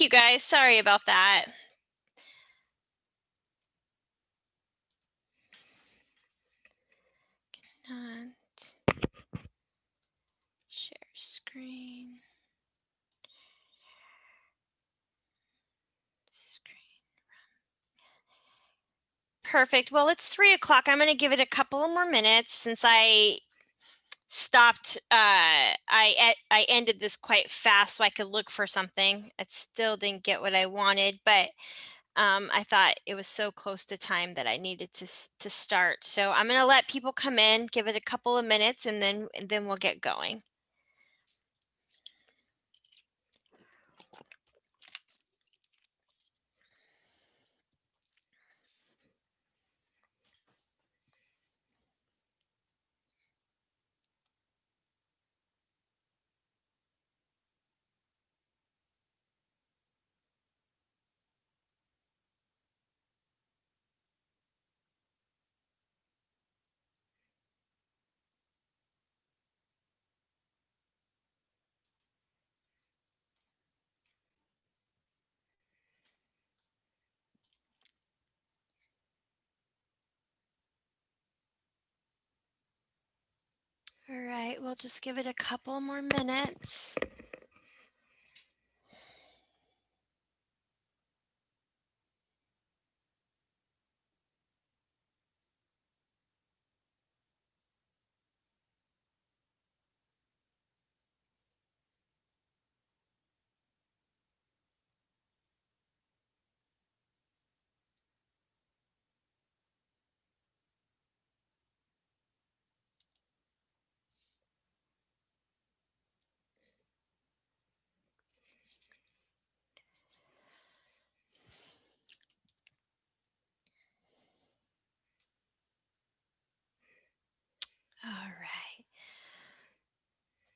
Thank you guys. Sorry about that. Share screen. Perfect. Well, it's 3 o'clock. I'm going to give it a couple of more minutes since I stopped. I ended this quite fast so I could look for something. I still didn't get what I wanted, but I thought it was so close to time that I needed to start. So I'm going to let people come in, give it a couple of minutes, and then we'll get going. All right, we'll just give it a couple more minutes. All right.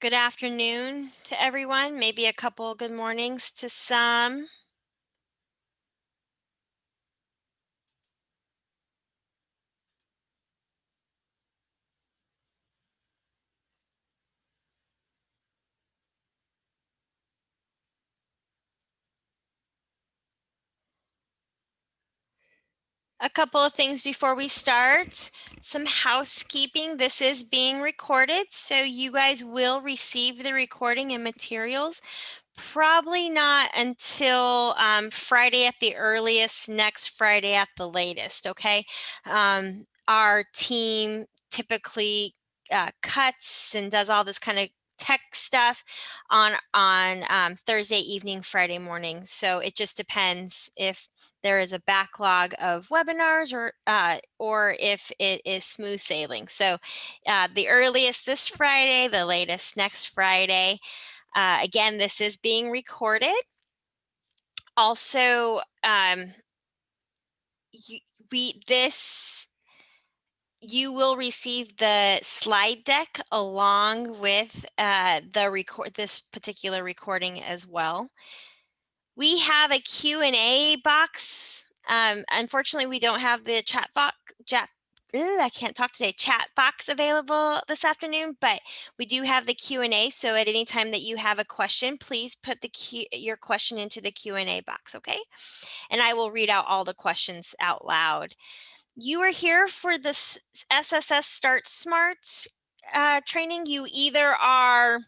Good afternoon to everyone. Maybe a couple good mornings to some. A couple of things before we start. Some housekeeping. This is being recorded, so you guys will receive the recording and materials probably not until Friday at the earliest, next Friday at the latest, okay? Our team typically cuts and does all this kind of tech stuff on Thursday evening, Friday morning. So it just depends if there is a backlog of webinars or if it is smooth sailing. So the earliest this Friday, the latest next Friday. Again, this is being recorded. Also, you will receive the slide deck along with this particular recording as well. We have a Q&A box. Unfortunately, we don't have the chat box. I can't talk today. Chat box available this afternoon, but we do have the Q&A. So at any time that you have a question, please put your question into the Q&A box, okay? And I will read out all the questions out loud. You are here for this SSS Start Smart training. You either are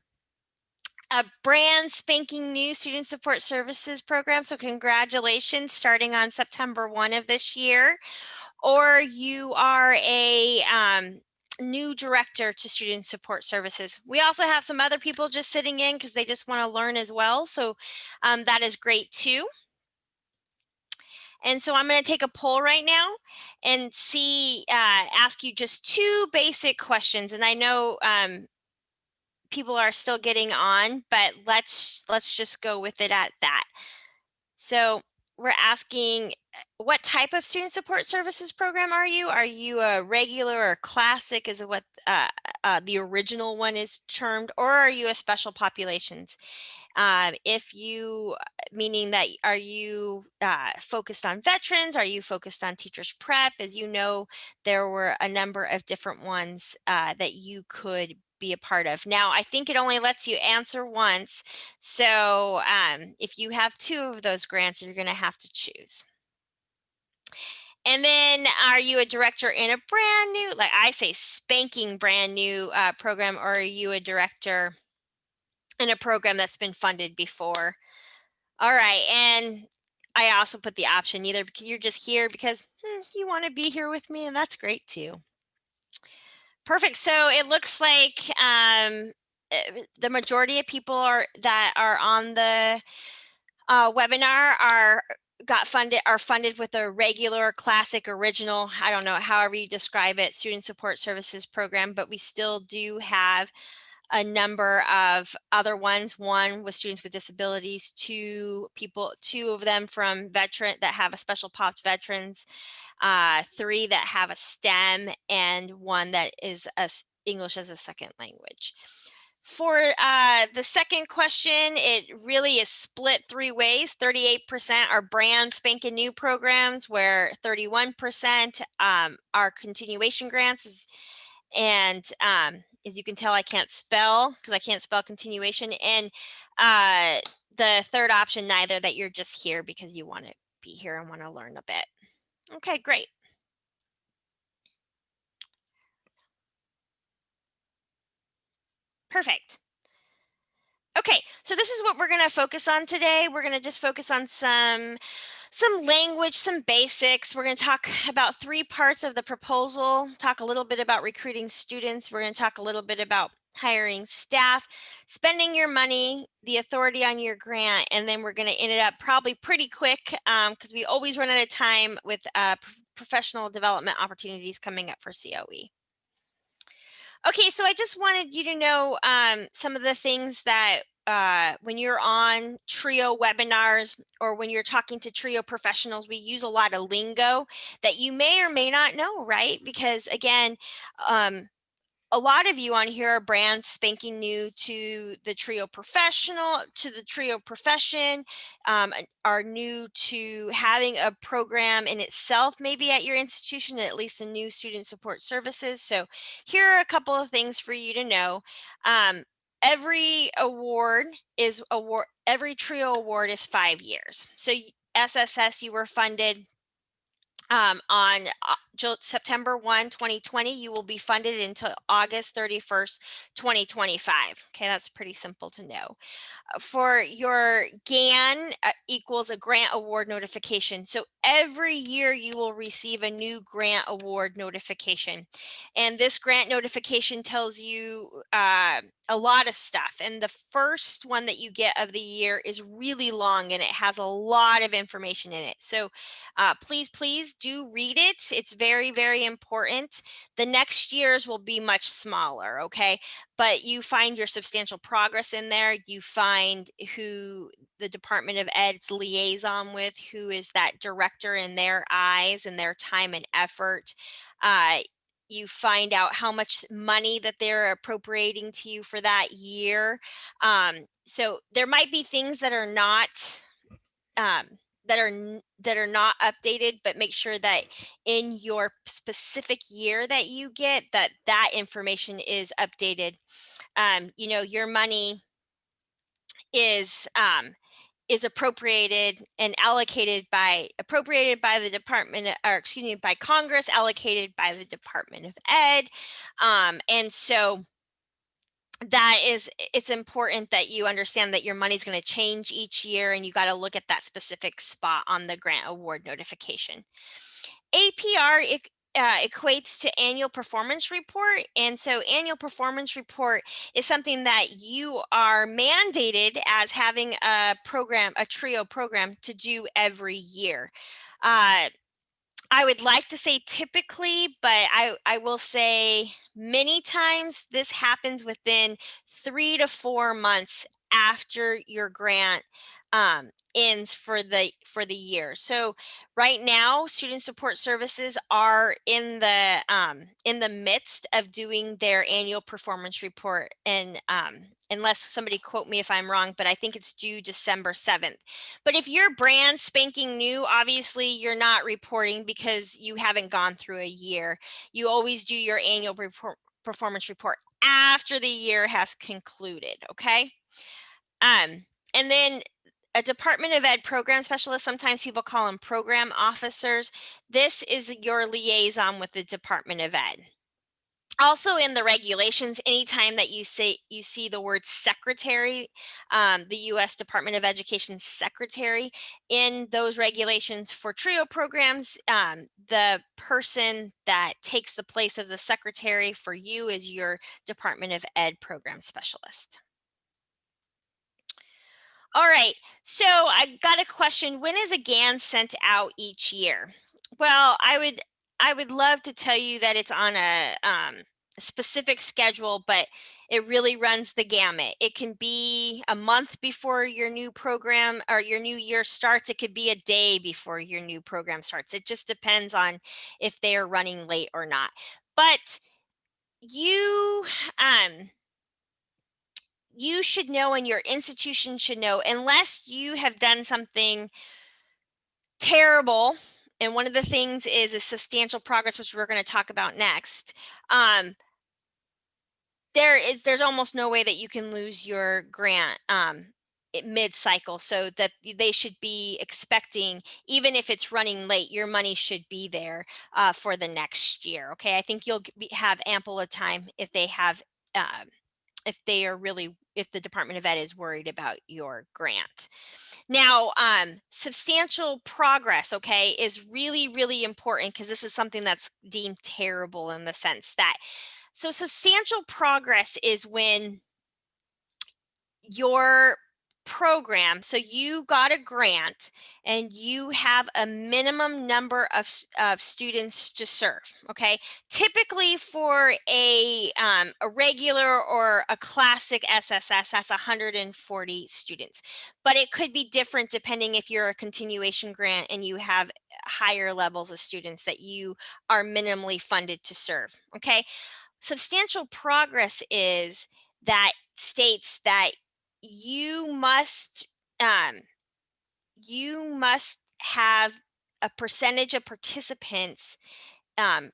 a brand spanking new student support services program, so congratulations, starting on September 1 of this year, or you are a new director to student support services. We also have some other people just sitting in because they just want to learn as well, so that is great too. And so I'm going to take a poll right now and ask you just 2 basic questions. And I know people are still getting on, but let's just go with it at that. So we're asking, what type of student support services program are you? Are you a regular or classic is what the original one is termed, or are you a special populations? If you, meaning that, are you focused on veterans? Are you focused on teachers prep? As you know, there were a number of different ones that you could be a part of. Now, I think it only lets you answer once. So if you have two of those grants, you're going to have to choose. And then, are you a director in a brand new, like I say, spanking brand new program, or are you a director in a program that's been funded before? All right, and I also put the option either you're just here because you want to be here with me, and that's great too. Perfect. So it looks like the majority of people that are on the webinar are funded with a regular, classic, original, I don't know, however you describe it, student support services program, but we still do have a number of other ones. One with students with disabilities, two of them from veteran that have a special pops veterans, three that have a STEM, and one that is English as a second language. For the second question, it really is split three ways. 38% are brand spanking new programs, where 31% are continuation grants. And as you can tell, I can't spell because I can't spell continuation. And the third option, neither, that you're just here because you want to be here and want to learn a bit. Okay, great. Perfect. Okay, so this is what we're going to focus on today. We're going to just focus on some language, some basics. We're going to talk about three parts of the proposal, talk a little bit about recruiting students. We're going to talk a little bit about hiring staff, spending your money, the authority on your grant, and then we're going to end it up probably pretty quick because we always run out of time with professional development opportunities coming up for COE. Okay, so I just wanted you to know some of the things that when you're on TRIO webinars or when you're talking to TRIO professionals, we use a lot of lingo that you may or may not know, right? Because again, a lot of you on here are brand spanking new to the TRIO profession, are new to having a program in itself, maybe at your institution, at least a new student support services. So here are a couple of things for you to know. Every TRIO award is 5 years. So SSS, you were funded on September 1, 2020, you will be funded until August 31st, 2025. Okay, that's pretty simple to know. For your GAN equals a grant award notification. So every year you will receive a new grant award notification. And this grant notification tells you a lot of stuff. And the first one that you get of the year is really long and it has a lot of information in it. So please do read it. It's very, very important. The next years will be much smaller, okay? But you find your substantial progress in there. You find who the Department of Ed's liaison with, who is that director in their eyes and their time and effort. You find out how much money that they're appropriating to you for that year. So there might be things that are not that are not updated, but make sure that in your specific year that you get that information is updated. You know, your money is appropriated and appropriated by the department, or excuse me, by Congress, allocated by the Department of Ed. And so it's important that you understand that your money's going to change each year and you got to look at that specific spot on the grant award notification. APR equates to annual performance report. And so annual performance report is something that you are mandated as having a TRIO program to do every year. I would like to say typically, but I will say many times this happens within 3 to 4 months after your grant ends for the year. So right now, student support services are in the midst of doing their annual performance report, and unless somebody quote me if I'm wrong, but I think it's due December 7th. But if you're brand spanking new, obviously you're not reporting because you haven't gone through a year. You always do your annual performance report after the year has concluded, okay? And then a Department of Ed program specialist, sometimes people call them program officers. This is your liaison with the Department of Ed. Also in the regulations, anytime that you see the word secretary, the U.S. Department of Education secretary, in those regulations for TRIO programs, the person that takes the place of the secretary for you is your Department of Ed program specialist. All right, so I got a question. When is a GAN sent out each year? Well, I would love to tell you that it's on a specific schedule, but it really runs the gamut. It can be a month before your new program or your new year starts. It could be a day before your new program starts. It just depends on if they are running late or not. But you um you should know, and your institution should know, unless you have done something terrible. And one of the things is a substantial progress, which we're going to talk about next. There's almost no way that you can lose your grant mid-cycle, so that they should be expecting, even if it's running late, your money should be there for the next year. Okay, I think you'll have ample of time if they have if they are really, if the Department of Ed is worried about your grant. Now, substantial progress, okay, is really, really important, because this is something that's deemed terrible in the sense that, so substantial progress is when your program, so you got a grant and you have a minimum number of students to serve, okay? Typically for a regular or a classic SSS, that's 140 students, but it could be different depending if you're a continuation grant and you have higher levels of students that you are minimally funded to serve, okay? Substantial progress is that states that you must um, you must have a percentage of participants um,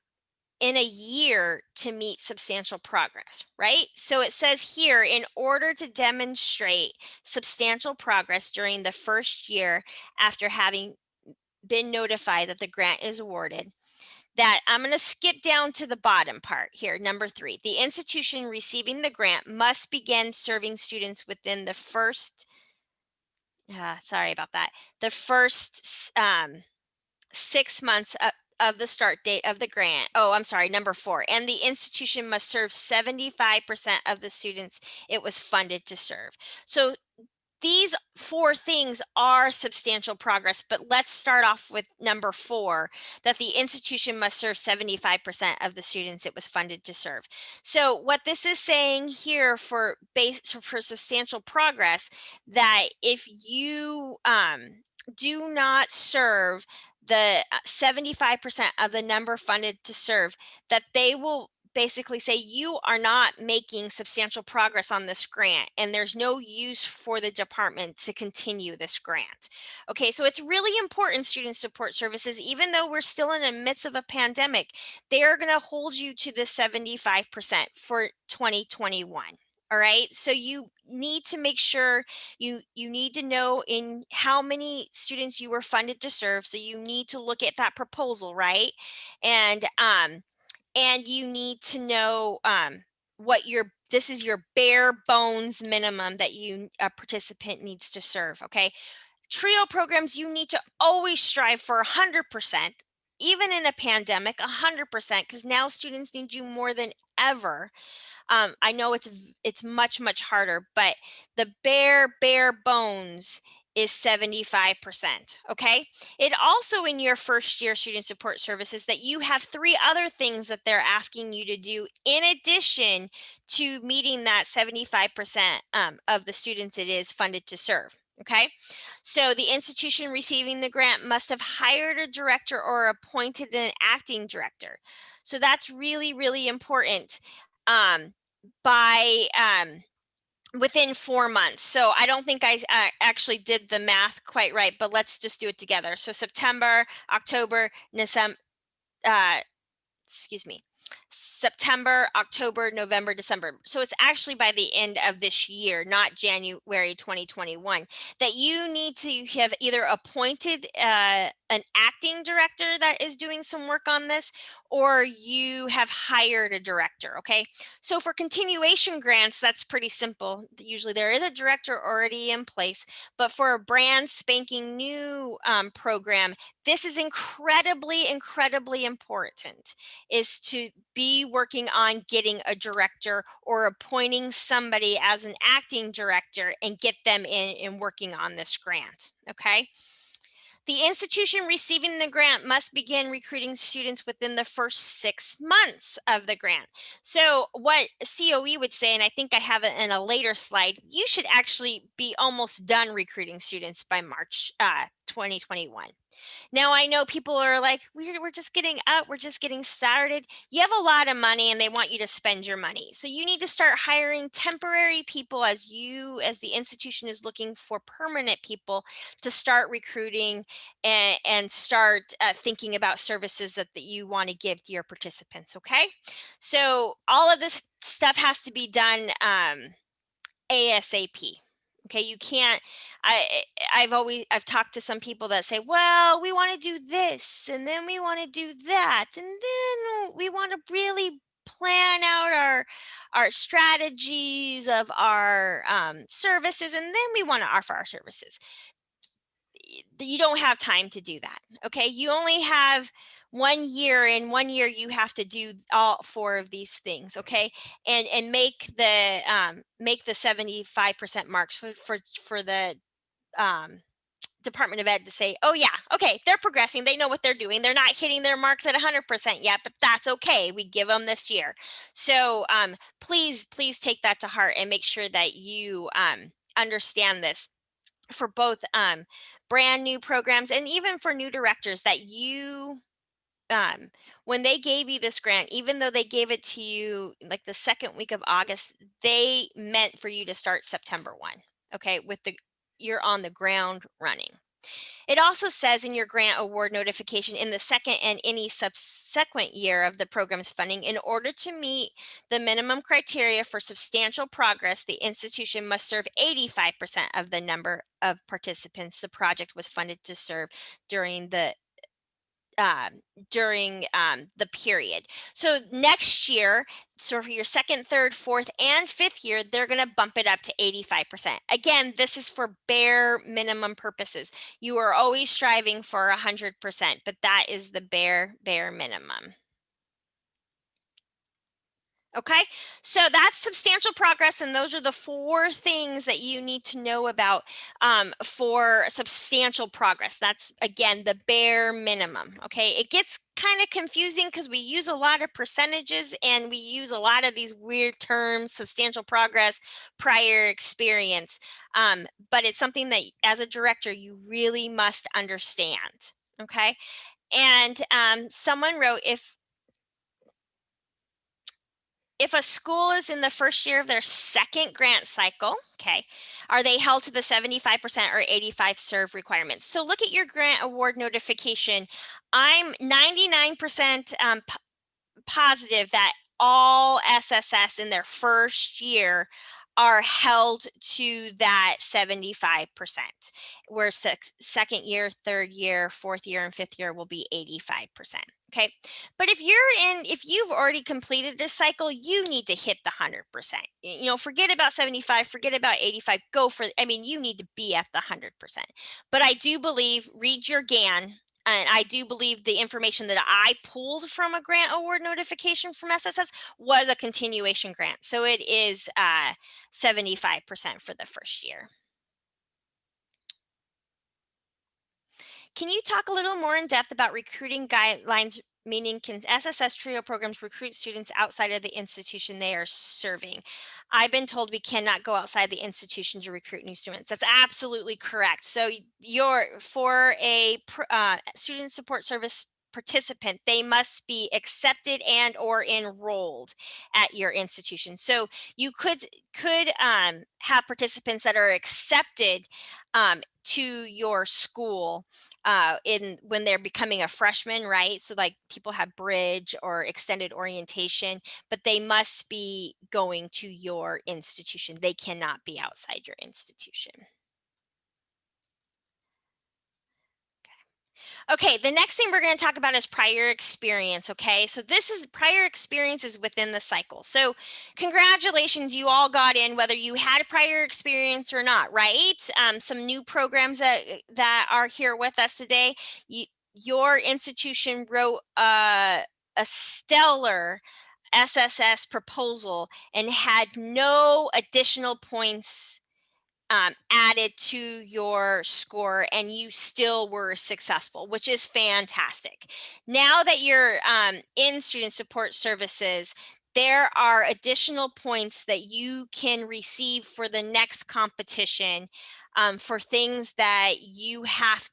in a year to meet substantial progress, right? So it says here, in order to demonstrate substantial progress during the first year after having been notified that the grant is awarded, that I'm going to skip down to the bottom part here, number 3. The institution receiving the grant must begin serving students within the first, sorry about that, the first 6 months of the start date of the grant. Oh, I'm sorry, number 4. And the institution must serve 75% of the students it was funded to serve. So these 4 things are substantial progress, but let's start off with number 4, that the institution must serve 75% of the students it was funded to serve. So what this is saying here for substantial progress, that if you do not serve the 75% of the number funded to serve, that they will basically say you are not making substantial progress on this grant and there's no use for the department to continue this grant. Okay, so it's really important, student support services, even though we're still in the midst of a pandemic, they are going to hold you to the 75% for 2021. All right, so you need to make sure you need to know in how many students you were funded to serve, so you need to look at that proposal, right? And you need to know what this is your bare bones minimum that a participant needs to serve. Okay, TRIO programs, you need to always strive for 100%, even in a pandemic, 100%, because now students need you more than ever. I know it's much harder, but the bare bones is 75%, okay? It also in your first year student support services that you have 3 other things that they're asking you to do in addition to meeting that 75% of the students it is funded to serve, okay? So the institution receiving the grant must have hired a director or appointed an acting director. So that's really, really important by within 4 months. So I don't think I actually did the math quite right, but let's just do it together. So September, October, uh, excuse me, September, October, November, December. So it's actually by the end of this year, not January 2021, that you need to have either appointed an acting director that is doing some work on this, or you have hired a director, okay? So for continuation grants, that's pretty simple. Usually there is a director already in place, but for a brand spanking new program, this is incredibly, incredibly important, is to be working on getting a director or appointing somebody as an acting director and get them in and working on this grant, okay? The institution receiving the grant must begin recruiting students within the first 6 months of the grant. So what COE would say, and I think I have it in a later slide, you should actually be almost done recruiting students by March 2021. Now I know people are like, we're just getting up, we're just getting started. You have a lot of money and they want you to spend your money. So you need to start hiring temporary people as the institution is looking for permanent people to start recruiting and start thinking about services that you want to give to your participants, okay? So all of this stuff has to be done ASAP. Okay, you can't. I've talked to some people that say, well, we want to do this and then we want to do that and then we want to really plan out our strategies of our services and then we want to offer our services. You don't have time to do that. Okay, you only have 1 year. In 1 year you have to do all 4 of these things, okay, and make the 75% marks for the um Department of Ed to say, oh yeah, okay, they're progressing, they know what they're doing, they're not hitting their marks at 100% yet, but that's okay, we give them this year. So please take that to heart and make sure that you understand this for both brand new programs and even for new directors, that you when they gave you this grant, even though they gave it to you like the second week of August, they meant for you to start September 1, okay, you're on the ground running. It also says in your grant award notification in the second and any subsequent year of the program's funding, in order to meet the minimum criteria for substantial progress, the institution must serve 85% of the number of participants the project was funded to serve during the the period. So next year, so for your second, third, fourth, and fifth year, they're going to bump it up to 85%. Again, this is for bare minimum purposes. You are always striving for 100%, but that is the bare minimum. Okay, so that's substantial progress, and those are the 4 things that you need to know about for substantial progress. That's, again, the bare minimum. Okay, it gets kind of confusing because we use a lot of percentages and we use a lot of these weird terms: substantial progress, prior experience, but it's something that as a director you really must understand. Okay, and someone wrote, if a school is in the first year of their second grant cycle, okay, are they held to the 75% or 85 serve requirements? So look at your grant award notification. I'm 99% positive that all SSS in their first year are held to that 75%, where second year, third year, fourth year, and fifth year will be 85%. Okay, but if you've already completed this cycle, you need to hit the 100%. You know, forget about 75, forget about 85. You need to be at the 100%. But I do believe, read your GAN, and I do believe the information that I pulled from a grant award notification from SSS was a continuation grant. So it is 75% for the first year. Can you talk a little more in depth about recruiting guidelines? Meaning, can SSS TRIO programs recruit students outside of the institution they are serving? I've been told we cannot go outside the institution to recruit new students. That's absolutely correct. So for a student support service participant, they must be accepted and or enrolled at your institution. So you could have participants that are accepted to your school in when they're becoming a freshman, right? So like people have bridge or extended orientation, but they must be going to your institution. They cannot be outside your institution. Okay, the next thing we're going to talk about is prior experience. Okay, so this is prior experiences within the cycle. So, congratulations, you all got in, whether you had prior experience or not, right? Some new programs that are here with us today. Your institution wrote a stellar SSS proposal and had no additional points added to your score, and you still were successful, which is fantastic. Now that you're in student support services, there are additional points that you can receive for the next competition for things that you have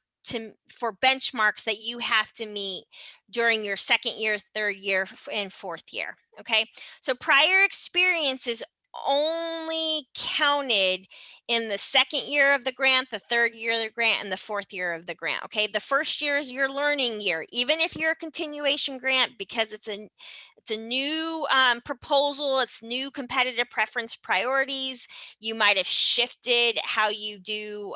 for benchmarks that you have to meet during your second year, third year, and fourth year. Okay, so prior experience is only counted in the second year of the grant, the third year of the grant, and the fourth year of the grant. Okay, the first year is your learning year, even if you're a continuation grant, because it's a new proposal, it's new competitive preference priorities. You might have shifted how you do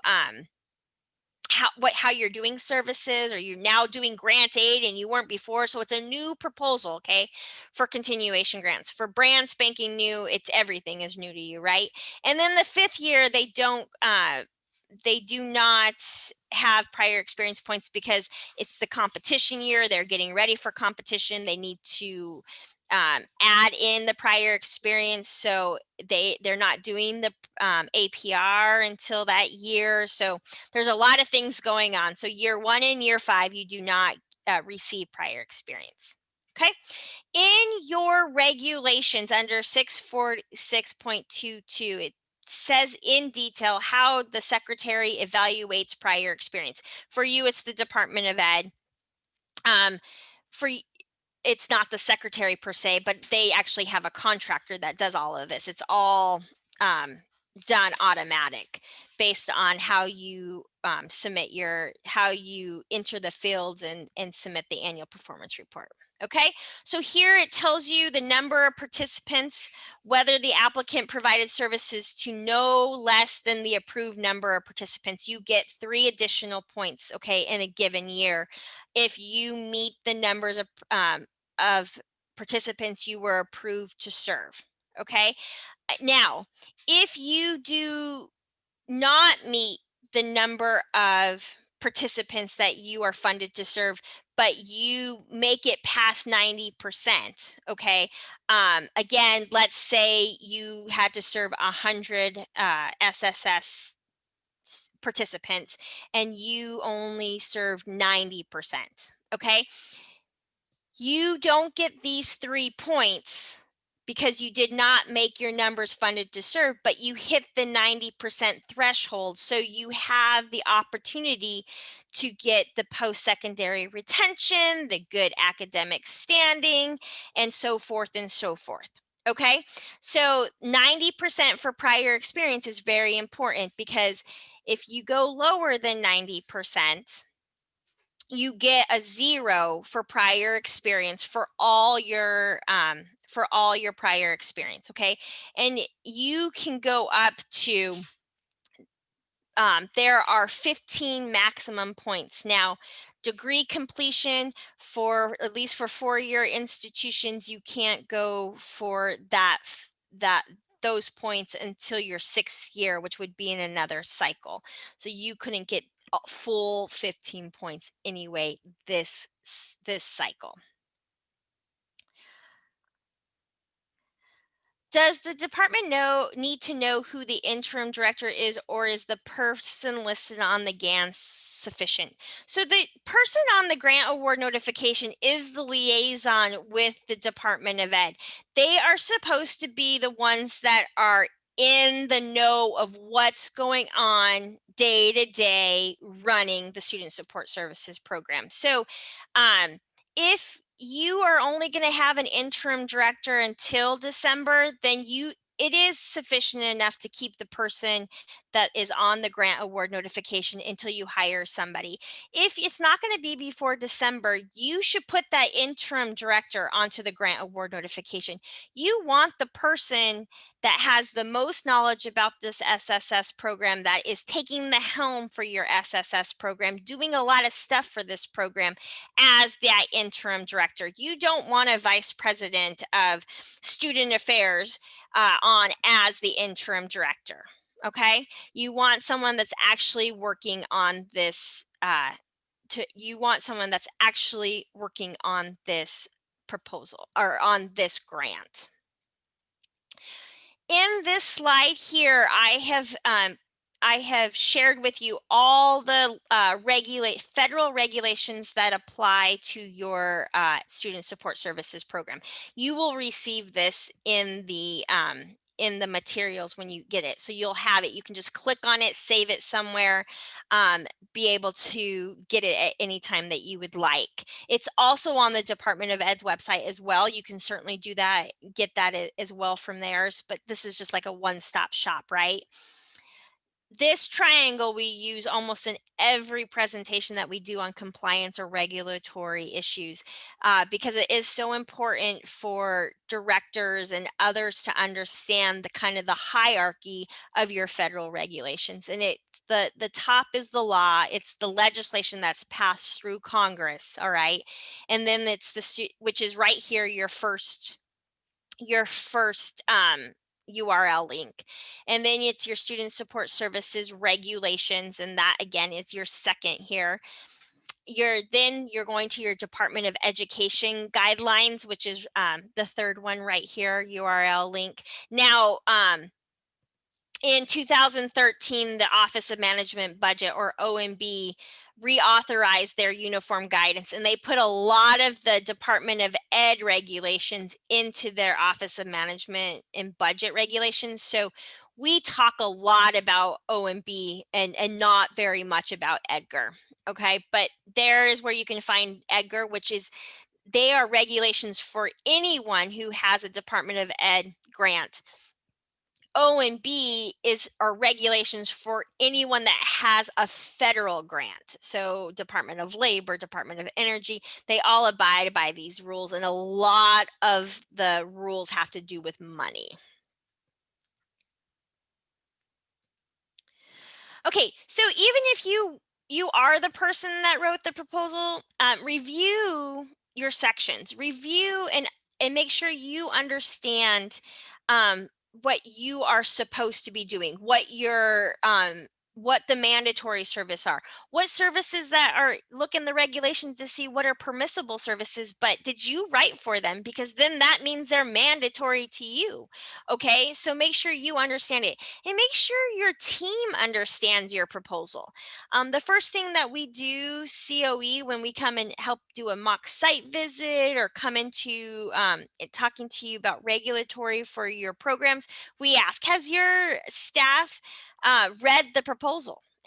how you're doing services, or you're now doing grant aid and you weren't before. So it's a new proposal, okay, for continuation grants. For brand spanking new, it's everything is new to you, right? And then the fifth year, they do not have prior experience points because it's the competition year. They're getting ready for competition. They need to add in the prior experience. So they're not doing the APR until that year. So there's a lot of things going on. So year 1 and year 5, you do not receive prior experience. Okay. In your regulations under 646.22, it says in detail how the secretary evaluates prior experience. For you, it's the Department of Ed. For it's not the secretary per se, but they actually have a contractor that does all of this. It's all done automatic based on how you how you enter the fields and submit the annual performance report. Okay, so here it tells you the number of participants, whether the applicant provided services to no less than the approved number of participants. You get 3 additional points, okay, in a given year if you meet the numbers of participants you were approved to serve. Okay, now if you do not meet the number of participants that you are funded to serve, but you make it past 90%, okay, again, let's say you had to serve 100 SSS participants and you only served 90%, okay, you don't get these 3 points because you did not make your numbers funded to serve, but you hit the 90% threshold. So you have the opportunity to get the post-secondary retention, the good academic standing, and so forth and so forth. Okay, so 90% for prior experience is very important, because if you go lower than 90%, you get a 0 for prior experience for all your prior experience. Okay, and you can go up to there are 15 maximum points. Now, degree completion, for at least for 4-year institutions, you can't go for those points until your 6th year, which would be in another cycle. So you couldn't get a full 15 points anyway this cycle. Does the department need to know who the interim director is, or is the person listed on the GAN sufficient. So the person on the grant award notification is the liaison with the Department of Ed. They are supposed to be the ones that are in the know of what's going on day to day running the student support services program. So if you are only going to have an interim director until December, then it is sufficient enough to keep the person that is on the grant award notification until you hire somebody. If it's not going to be before December, you should put that interim director onto the grant award notification. You want the person that has the most knowledge about this SSS program, that is taking the helm for your SSS program, doing a lot of stuff for this program as that interim director. You don't want a vice president of student affairs on as the interim director. Okay, you want someone that's actually working on this. You want someone that's actually working on this proposal or on this grant. In this slide here, I have shared with you all the federal regulations that apply to your student support services program. You will receive this in the materials when you get it. So you'll have it. You can just click on it, save it somewhere, be able to get it at any time that you would like. It's also on the Department of Ed's website as well. You can certainly do that, get that as well from theirs, but this is just like a one-stop shop, right? This triangle we use almost in every presentation that we do on compliance or regulatory issues because it is so important for directors and others to understand the kind of the hierarchy of your federal regulations. And the top is the law. It's the legislation that's passed through Congress, all right? And then it's which is right here, your first URL link. And then it's your student support services regulations, and that again is your second here. You're going to your Department of Education guidelines, which is the third one right here, URL link. Now, in 2013, the Office of Management Budget, or OMB, reauthorized their uniform guidance, and they put a lot of the Department of Ed regulations into their Office of Management and Budget regulations. So we talk a lot about OMB and not very much about EDGAR. Okay, but there is where you can find EDGAR, which is, they are regulations for anyone who has a Department of Ed grant. OMB are regulations for anyone that has a federal grant. So Department of Labor, Department of Energy, they all abide by these rules, and a lot of the rules have to do with money. Okay, so even if you are the person that wrote the proposal, review your sections, review and make sure you understand what you are supposed to be doing, what the mandatory service are, what services that are, look in the regulations to see what are permissible services, but did you write for them? Because then that means they're mandatory to you. Okay, so make sure you understand it, and make sure your team understands your proposal. The first thing that we do COE when we come and help do a mock site visit or come into talking to you about regulatory for your programs, we ask, has your staff read the proposal?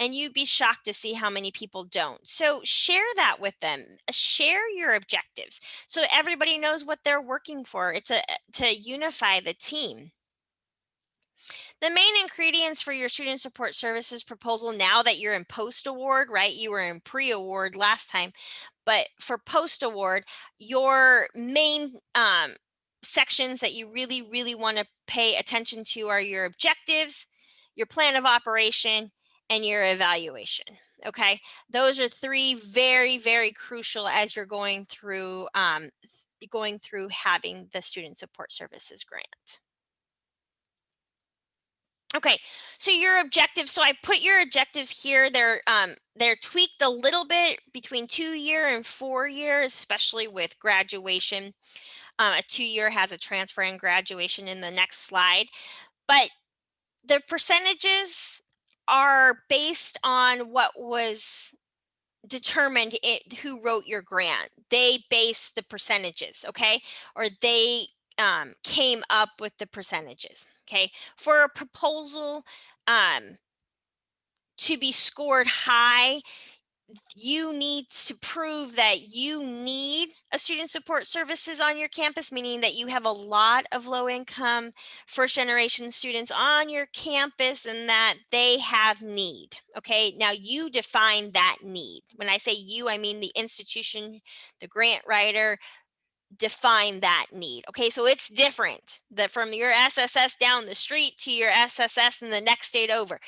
And you'd be shocked to see how many people don't. So share that with them. Share your objectives so everybody knows what they're working for. It's to unify the team. The main ingredients for your student support services proposal, now that you're in post-award, right? You were in pre-award last time, but for post-award, your main sections that you really, really want to pay attention to are your objectives, your plan of operation, and your evaluation. Okay, those are three very, very crucial as you're going through having the student support services grant. Okay, so your objectives. So I put your objectives here. They're tweaked a little bit between 2-year and 4-year, especially with graduation. A 2-year has a transfer and graduation in the next slide, but the percentages are based on what was determined who wrote your grant. They based the percentages, okay? Or they came up with the percentages, okay? For a proposal to be scored high, you need to prove that you need a student support services on your campus, meaning that you have a lot of low income first generation students on your campus and that they have need. Okay, now you define that need. When I say you, I mean the institution, the grant writer define that need. Okay, so it's different from your SSS down the street to your SSS in the next state over.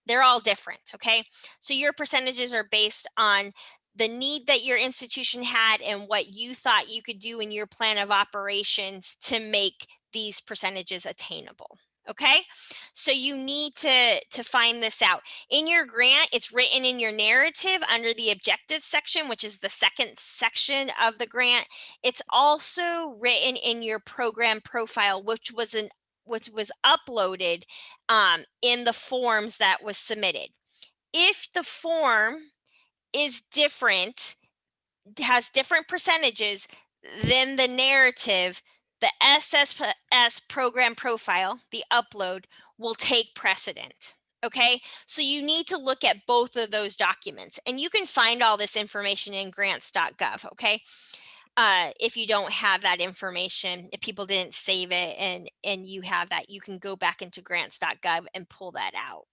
They're all different, okay? So your percentages are based on the need that your institution had and what you thought you could do in your plan of operations to make these percentages attainable, okay? So you need to find this out. In your grant, it's written in your narrative under the objectives section, which is the second section of the grant. It's also written in your program profile, which was uploaded in the forms that was submitted. If the form is different, has different percentages than the narrative, the SSS program profile, the upload, will take precedent. Okay, so you need to look at both of those documents, and you can find all this information in grants.gov. Okay, if you don't have that information, if people didn't save it and you have that, you can go back into grants.gov and pull that out.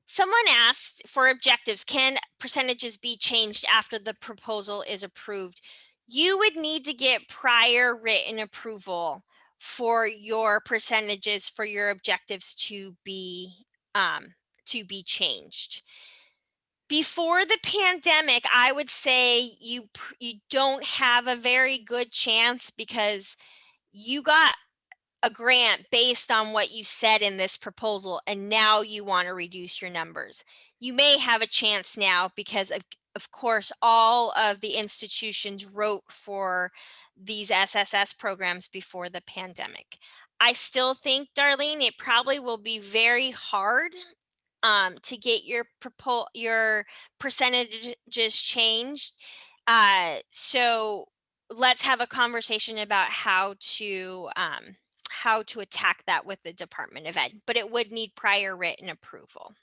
Someone asked for objectives, can percentages be changed after the proposal is approved? You would need to get prior written approval for your percentages for your objectives to be changed. Before the pandemic, I would say you don't have a very good chance because you got a grant based on what you said in this proposal, and now you want to reduce your numbers. You may have a chance now because of course, all of the institutions wrote for these SSS programs before the pandemic. I still think, Darlene, it probably will be very hard to get your percentages changed. So let's have a conversation about how to attack that with the Department of Ed, but it would need prior written approval.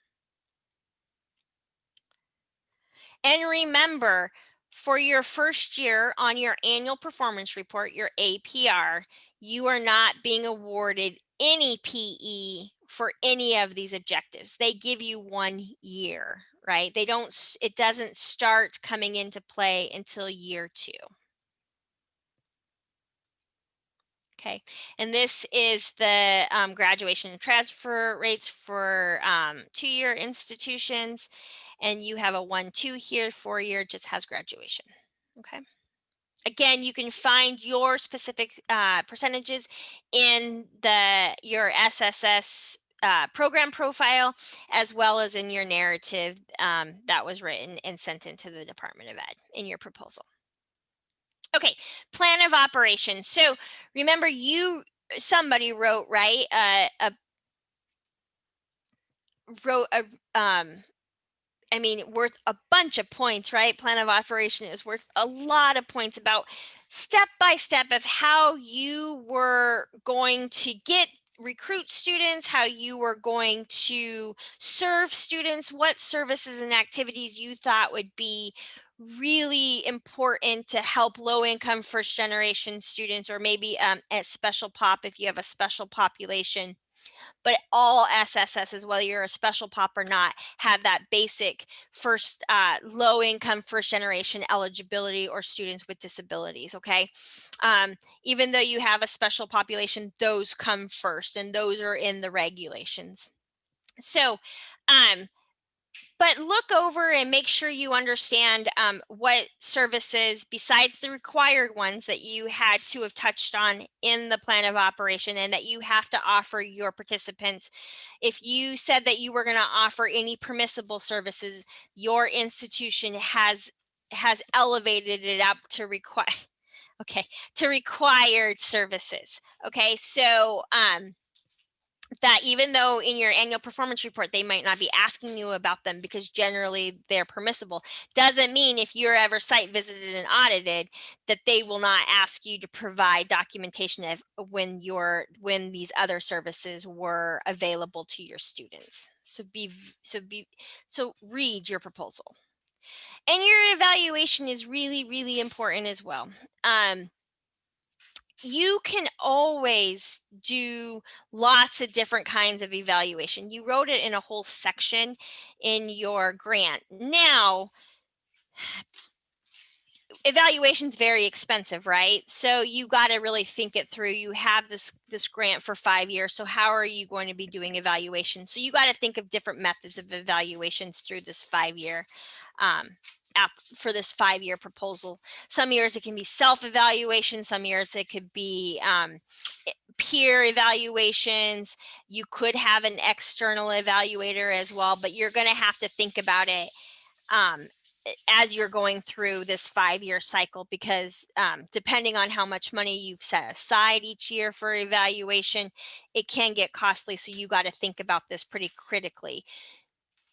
And remember, for your first year on your annual performance report, your APR, you are not being awarded any PE for any of these objectives. They give you 1 year, right? It doesn't start coming into play until year 2. Okay, and this is the graduation and transfer rates for 2-year institutions, and you have a 1-2 here. 4-year just has graduation. Okay. Again, you can find your specific percentages in your SSS program profile, as well as in your narrative that was written and sent into the Department of Ed in your proposal. Okay, plan of operation. So remember, somebody wrote, right? Worth a bunch of points, right? Plan of operation is worth a lot of points about step by step of how you were going to recruit students, how you were going to serve students, what services and activities you thought would be really important to help low-income first-generation students, or maybe at special pop if you have a special population. But all SSSs, whether you're a special pop or not, have that basic low-income first-generation eligibility or students with disabilities, okay? Even though you have a special population, those come first, and those are in the regulations. So, but look over and make sure you understand what services, besides the required ones that you had to have touched on in the plan of operation and that you have to offer your participants. If you said that you were going to offer any permissible services, your institution has elevated it up to required services. Okay, so that even though in your annual performance report they might not be asking you about them because generally they're permissible, doesn't mean if you're ever site visited and audited that they will not ask you to provide documentation of when these other services were available to your students. So read your proposal. And your evaluation is really, really important as well. You can always do lots of different kinds of evaluation. You wrote it in a whole section in your grant. Now, evaluation's very expensive, right? So you got to really think it through. You have this grant for 5 years. So how are you going to be doing evaluation? So you got to think of different methods of evaluations through this 5-year for this 5-year proposal. Some years it can be self-evaluation. Some years it could be peer evaluations. You could have an external evaluator as well, but you're going to have to think about it as you're going through this 5-year cycle, because depending on how much money you've set aside each year for evaluation, it can get costly. So you got to think about this pretty critically.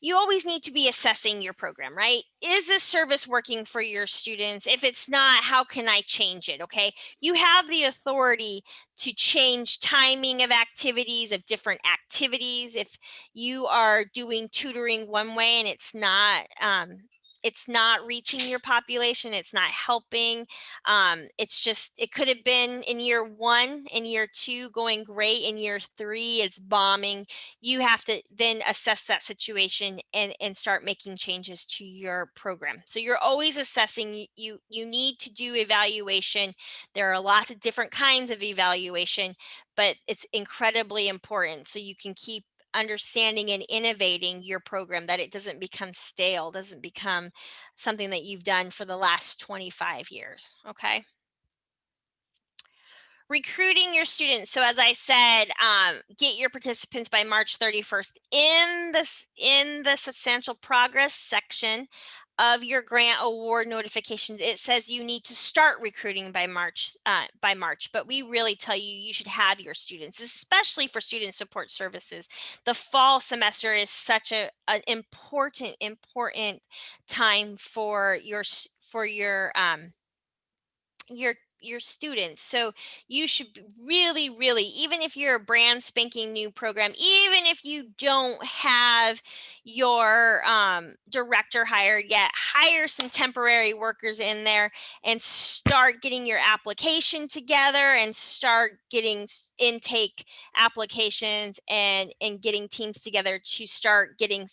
You always need to be assessing your program, right? Is this service working for your students? If it's not, how can I change it? Okay. You have the authority to change timing of activities, of different activities. If you are doing tutoring one way and it's not reaching your population, it's not helping. It could have been in year 1, in year 2 going great, in year 3 it's bombing. You have to then assess that situation and start making changes to your program. So you're always assessing. You need to do evaluation. There are lots of different kinds of evaluation, but it's incredibly important so you can keep understanding and innovating your program, that it doesn't become stale, doesn't become something that you've done for the last 25 years. Okay. Recruiting your students. So as I said, get your participants by March 31st. In the substantial progress section of your grant award notifications, it says you need to start recruiting by March, but we really tell you should have your students, especially for student support services. The fall semester is such an important time for your students. So you should really, even if you're a brand spanking new program, even if you don't have your director hired yet, hire some temporary workers in there and start getting your application together and start getting intake applications and getting teams together to start getting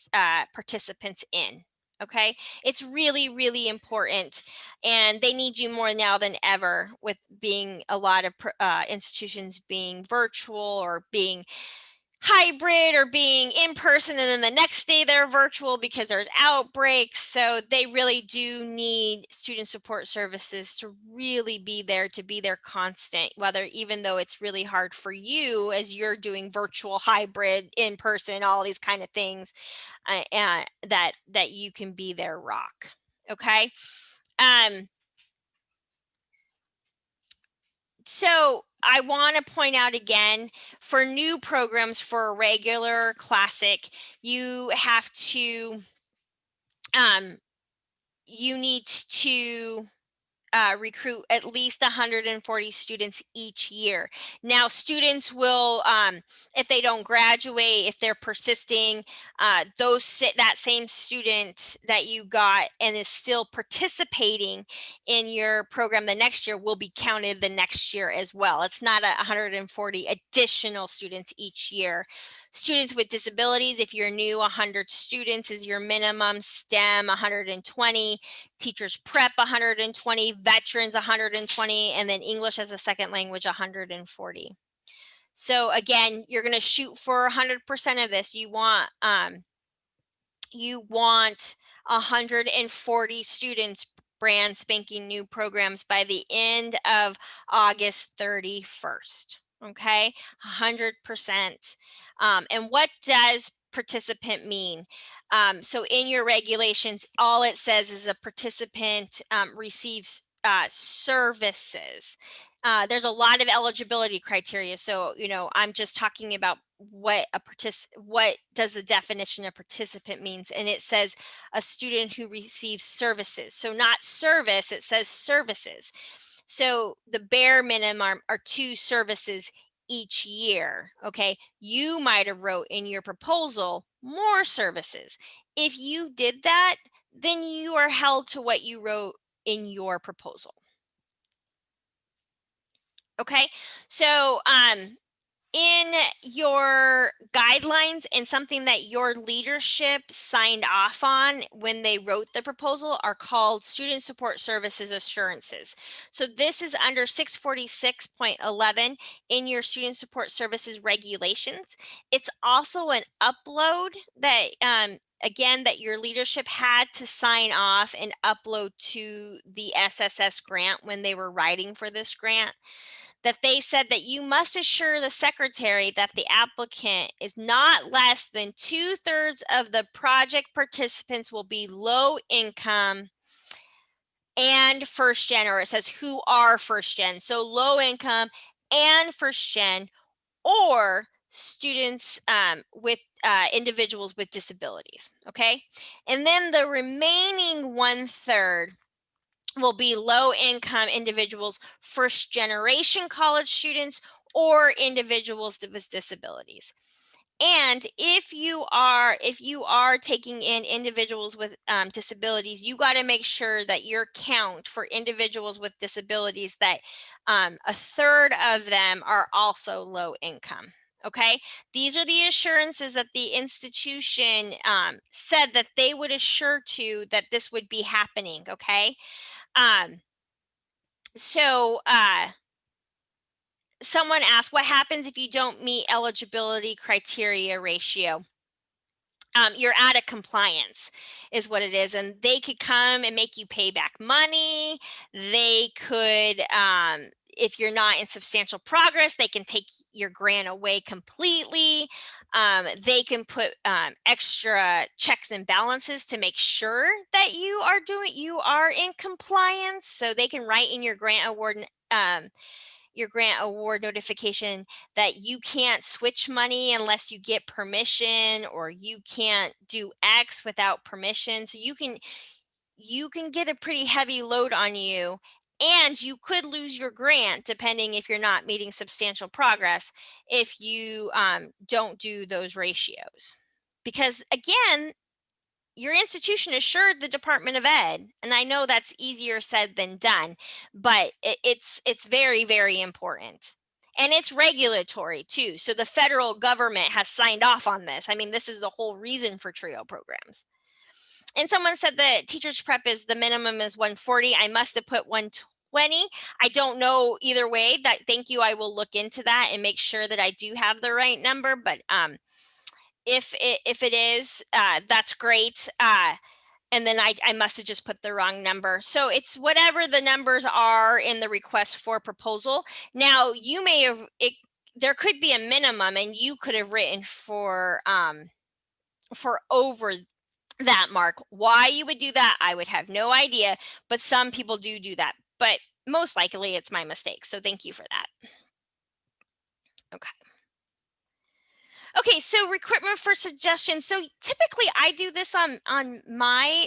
participants in. Okay, it's really important, and they need you more now than ever, with being a lot of institutions being virtual or being hybrid or being in person, and then the next day they're virtual because there's outbreaks. So they really do need student support services to really be there, to be there constant, even though it's really hard for you as you're doing virtual, hybrid, in person, all these kind of things, and that you can be their rock. Okay. So I want to point out again, for new programs, for a regular classic, you have to, you need to recruit at least 140 students each year. Now, students will, if they don't graduate, if they're persisting, that same student that you got and is still participating in your program the next year will be counted the next year as well. It's not 140 additional students each year. Students with disabilities, if you're new, 100 students is your minimum. STEM, 120. Teachers prep, 120. Veterans, 120. And then English as a second language, 140. So again, you're going to shoot for 100% of this. You want 140 students, brand spanking new programs, by the end of August 31st. Okay, 100%. And what does participant mean? So in your regulations, all it says is a participant receives services. There's a lot of eligibility criteria. So, I'm just talking about what does the definition of participant means, and it says a student who receives services. So not service, it says services. So the bare minimum are 2 services each year. Okay, you might have wrote in your proposal more services. If you did that, then you are held to what you wrote in your proposal. Okay, so in your guidelines and something that your leadership signed off on when they wrote the proposal are called student support services assurances. So this is under 646.11 in your student support services regulations. It's also an upload that again, that your leadership had to sign off and upload to the SSS grant when they were writing for this grant, that they said that you must assure the secretary that the applicant is not less than 2/3 of the project participants will be low income and first gen, or it says who are first gen. So low income and first gen, or students with individuals with disabilities. Okay. And then the remaining 1/3 will be low income individuals, first generation college students, or individuals with disabilities. And if you are taking in individuals with disabilities, you got to make sure that your count for individuals with disabilities, that 1/3 of them are also low income. Okay, these are the assurances that the institution said that they would assure to that this would be happening. Okay, um, so someone asked, what happens if you don't meet eligibility criteria ratio? You're out of compliance is what it is, and they could come and make you pay back money. They could, if you're not in substantial progress, they can take your grant away completely. They can put extra checks and balances to make sure that you are in compliance. So they can write in your grant award notification that you can't switch money unless you get permission, or you can't do X without permission. So you can get a pretty heavy load on you, and you could lose your grant depending if you're not meeting substantial progress if you don't do those ratios. Because again, your institution assured the Department of Ed, and I know that's easier said than done, but it's very, very important. And it's regulatory too. So the federal government has signed off on this. I mean, this is the whole reason for TRIO programs. And someone said that teachers prep is the minimum is 140. I must have put 120. I don't know either way. That, thank you. I will look into that and make sure that I do have the right number. But if it is, that's great. And then I must have just put the wrong number. So it's whatever the numbers are in the request for proposal. Now you may have, there could be a minimum, and you could have written for over that mark. Why you would do that, I would have no idea, but some people do that. But most likely it's my mistake. So thank you for that. Okay. Okay, so recruitment for suggestions. So typically I do this on my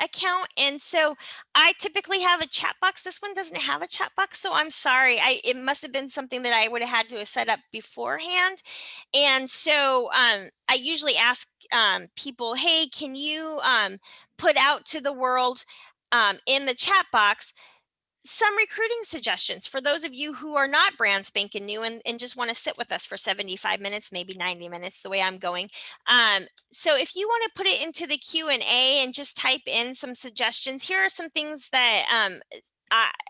account, and so I typically have a chat box. This one doesn't have a chat box, so I'm sorry. It must have been something that I would have had to have set up beforehand. And so I usually ask people, hey, can you put out to the world in the chat box some recruiting suggestions for those of you who are not brand spanking new and just want to sit with us for 75 minutes, maybe 90 minutes, the way I'm going. So if you want to put it into the Q&A and just type in some suggestions, here are some things that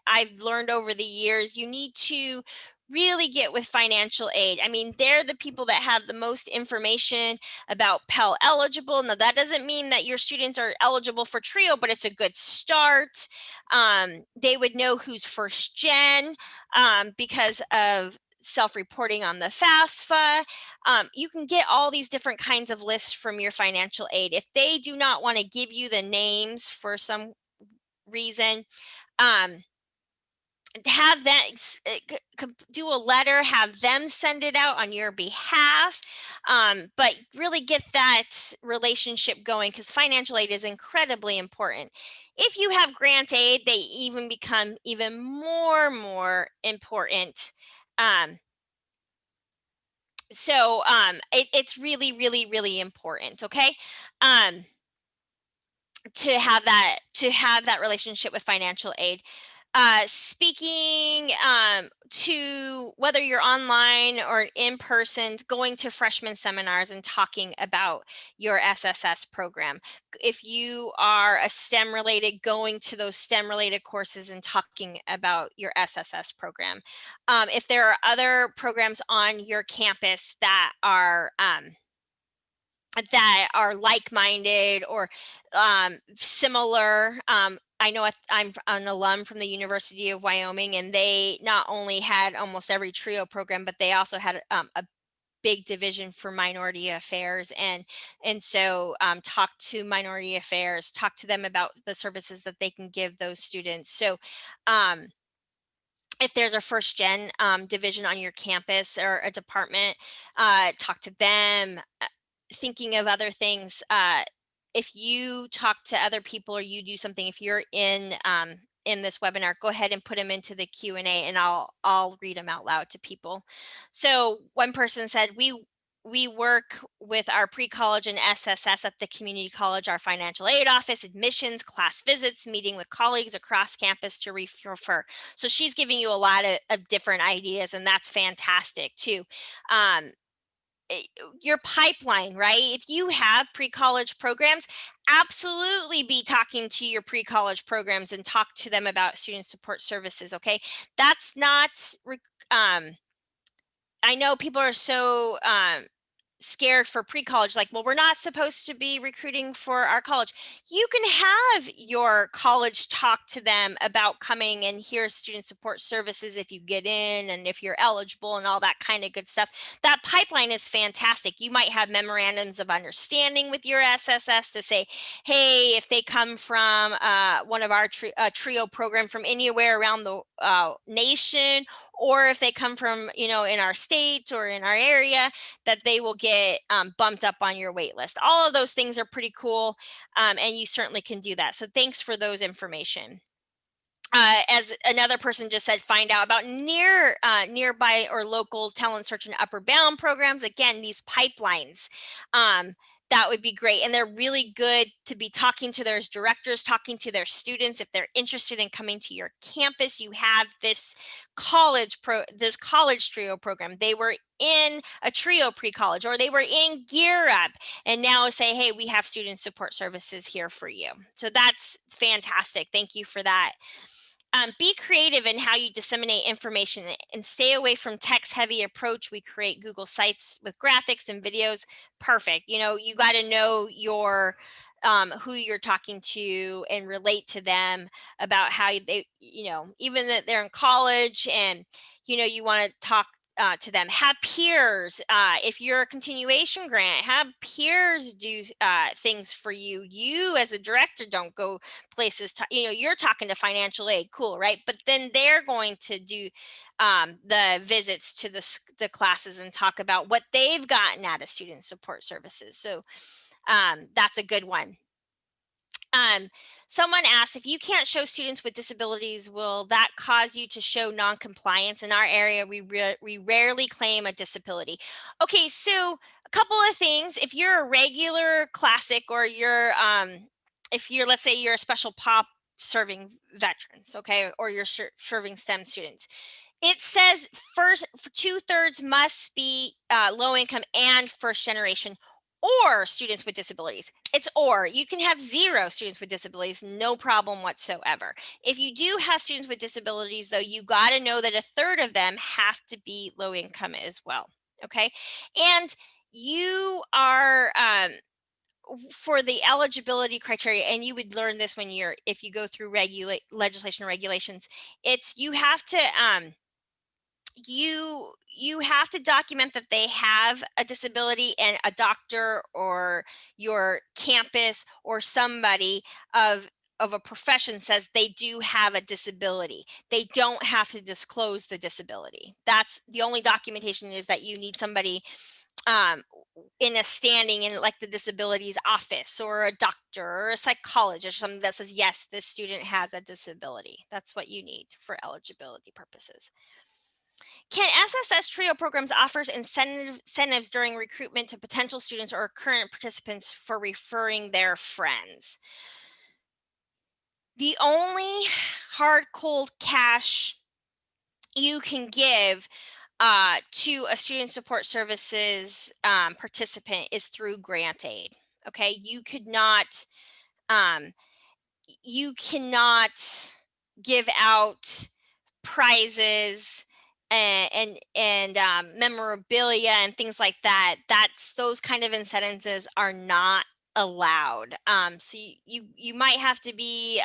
I've learned over the years. You need to really get with financial aid. I mean, they're the people that have the most information about Pell eligible. Now, that doesn't mean that your students are eligible for TRIO, but it's a good start. They would know who's first gen because of self-reporting on the FAFSA. You can get all these different kinds of lists from your financial aid. If they do not want to give you the names for some reason, have that do a letter, have them send it out on your behalf, but really get that relationship going, because financial aid is incredibly important. If you have grant aid, they even become even more important. um, it's really important, okay, um, to have that relationship with financial aid. Speaking to whether you're online or in person, going to freshman seminars and talking about your SSS program. If you are a STEM related, going to those STEM related courses and talking about your SSS program. If there are other programs on your campus that are like-minded or similar. I know I'm an alum from the University of Wyoming, and they not only had almost every TRIO program, but they also had a big division for minority affairs. And so talk to minority affairs, talk to them about the services that they can give those students. So um, if there's a first gen division on your campus or a department, talk to them. Thinking of other things, if you talk to other people or you do something, if you're in this webinar, go ahead and put them into the Q&A, and I'll read them out loud to people. So one person said, we work with our pre-college and SSS at the community college, our financial aid office, admissions, class visits, meeting with colleagues across campus to refer. So she's giving you a lot of different ideas, and that's fantastic too. Um, your pipeline, right? If you have pre-college programs, absolutely be talking to your pre-college programs and talk to them about student support services, okay? That's not, I know people are so scared for pre-college, like, well, we're not supposed to be recruiting for our college. You can have your college talk to them about coming, and here's student support services if you get in and if you're eligible and all that kind of good stuff. That pipeline is fantastic. You might have memorandums of understanding with your SSS to say, hey, if they come from one of our TRIO program from anywhere around the nation, or if they come from, in our state or in our area, that they will get bumped up on your wait list. All of those things are pretty cool, and you certainly can do that. So thanks for those information. As another person just said, find out about nearby or local talent search and upper bound programs. Again, these pipelines, that would be great. And they're really good to be talking to their directors, talking to their students. If they're interested in coming to your campus, you have this college TRIO program. They were in a TRIO pre-college, or they were in Gear Up, and now say, hey, we have student support services here for you. So that's fantastic. Thank you for that. Be creative in how you disseminate information and stay away from text-heavy approach. We create Google Sites with graphics and videos. Perfect. You got to know who you're talking to and relate to them about how they, even that they're in college, and you want to talk to them. Have peers. If you're a continuation grant, have peers do things for you. You as a director don't go places, you're talking to financial aid, cool, right? But then they're going to do the visits to the classes and talk about what they've gotten out of student support services. So that's a good one. Someone asked, if you can't show students with disabilities, will that cause you to show non-compliance? In our area, we rarely claim a disability. Okay, so a couple of things. If you're a regular classic, or if you're, let's say you're a special pop serving veterans, okay, or you're serving STEM students, it says first 2/3 must be low income and first generation, or students with disabilities. It's or. You can have 0 students with disabilities, no problem whatsoever. If you do have students with disabilities, though, you got to know that 1/3 of them have to be low income as well. Okay. And you are, for the eligibility criteria, and you would learn this if you go through legislation and regulations, it's you have to, you have to document that they have a disability, and a doctor or your campus or somebody of of a profession says they do have a disability. They don't have to disclose the disability. That's the only documentation, is that you need somebody um, in a standing in like the disabilities office, or a doctor or a psychologist, or something that says, yes, this student has a disability. That's what you need for eligibility purposes. Can SSS TRIO programs offer incentives during recruitment to potential students or current participants for referring their friends? The only hard, cold cash you can give to a student support services participant is through grant aid. Okay, um, you cannot give out prizes and memorabilia and things like that. Those kind of incentives are not allowed. So you might have to be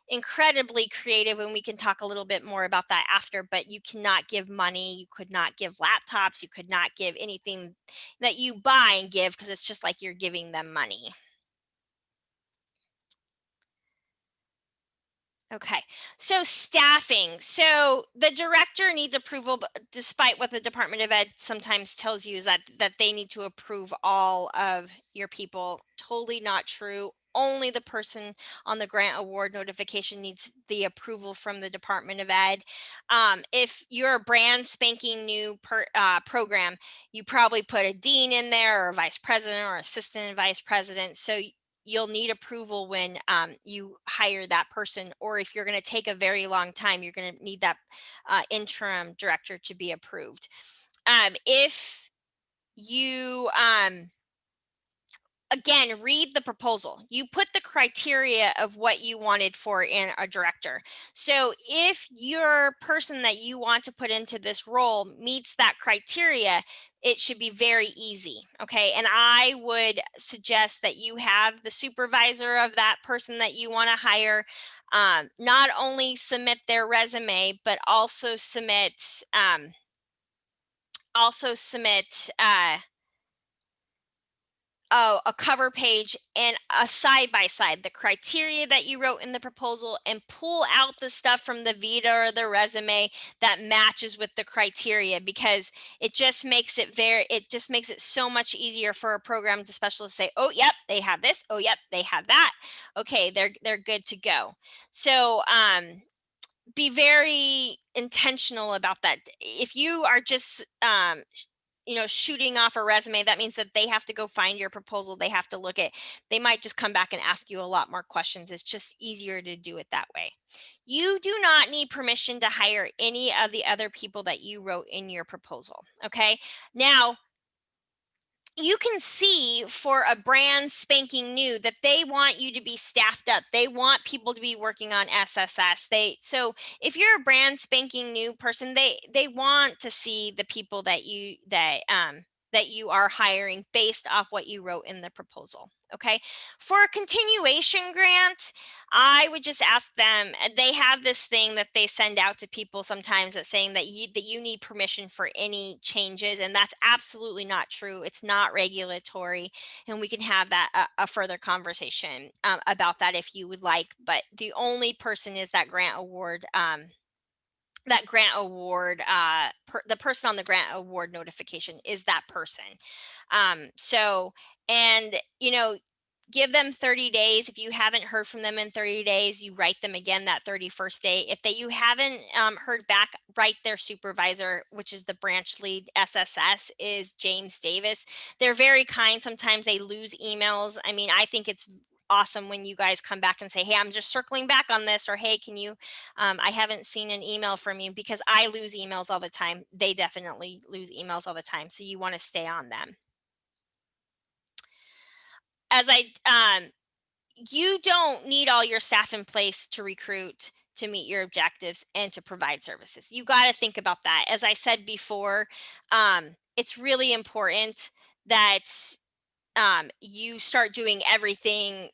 incredibly creative, and we can talk a little bit more about that after, but you cannot give money, you could not give laptops, you could not give anything that you buy and give, because it's just like you're giving them money. Okay, so staffing. So the director needs approval, despite what the Department of Ed sometimes tells you, is that they need to approve all of your people. Totally not true. Only the person on the grant award notification needs the approval from the Department of Ed. If you're a brand spanking new program, you probably put a dean in there, or a vice president, or assistant vice president. So you'll need approval when you hire that person, or if you're going to take a very long time, you're going to need that interim director to be approved. If you again, read the proposal. You put the criteria of what you wanted for in a director. So if your person that you want to put into this role meets that criteria, it should be very easy. Okay. And I would suggest that you have the supervisor of that person that you want to hire not only submit their resume, but also submit a cover page and a side by side, the criteria that you wrote in the proposal, and pull out the stuff from the Vita or the resume that matches with the criteria, because it just makes it so much easier for a program specialist to say, oh, yep, they have this. Oh, yep, they have that. Okay, they're good to go. So be very intentional about that. If you are just shooting off a resume, that means that they have to go find your proposal, they have to look at, they might just come back and ask you a lot more questions. It's just easier to do it that way. You do not need permission to hire any of the other people that you wrote in your proposal. Okay, now you can see for a brand spanking new that they want you to be staffed up. They want people to be working on SSS. So if you're a brand spanking new person, they want to see the people that you are hiring based off what you wrote in the proposal. Okay. For a continuation grant, I would just ask them, they have this thing that they send out to people sometimes that's saying that you need permission for any changes, and that's absolutely not true. It's not regulatory, and we can have that a further conversation about that if you would like, but the only person is that grant award the person on the grant award notification is that person. So, and give them 30 days. If you haven't heard from them in 30 days, you write them again that 31st day. If you haven't heard back, write their supervisor, which is the branch lead. SSS is James Davis. They're very kind. Sometimes they lose emails. I mean, I think it's awesome when you guys come back and say, hey, I'm just circling back on this, or hey, can you I haven't seen an email from you, because I lose emails all the time. They definitely lose emails all the time. So you want to stay on them. As you don't need all your staff in place to recruit, to meet your objectives, and to provide services. You got to think about that. As I said before, it's really important that you start doing everything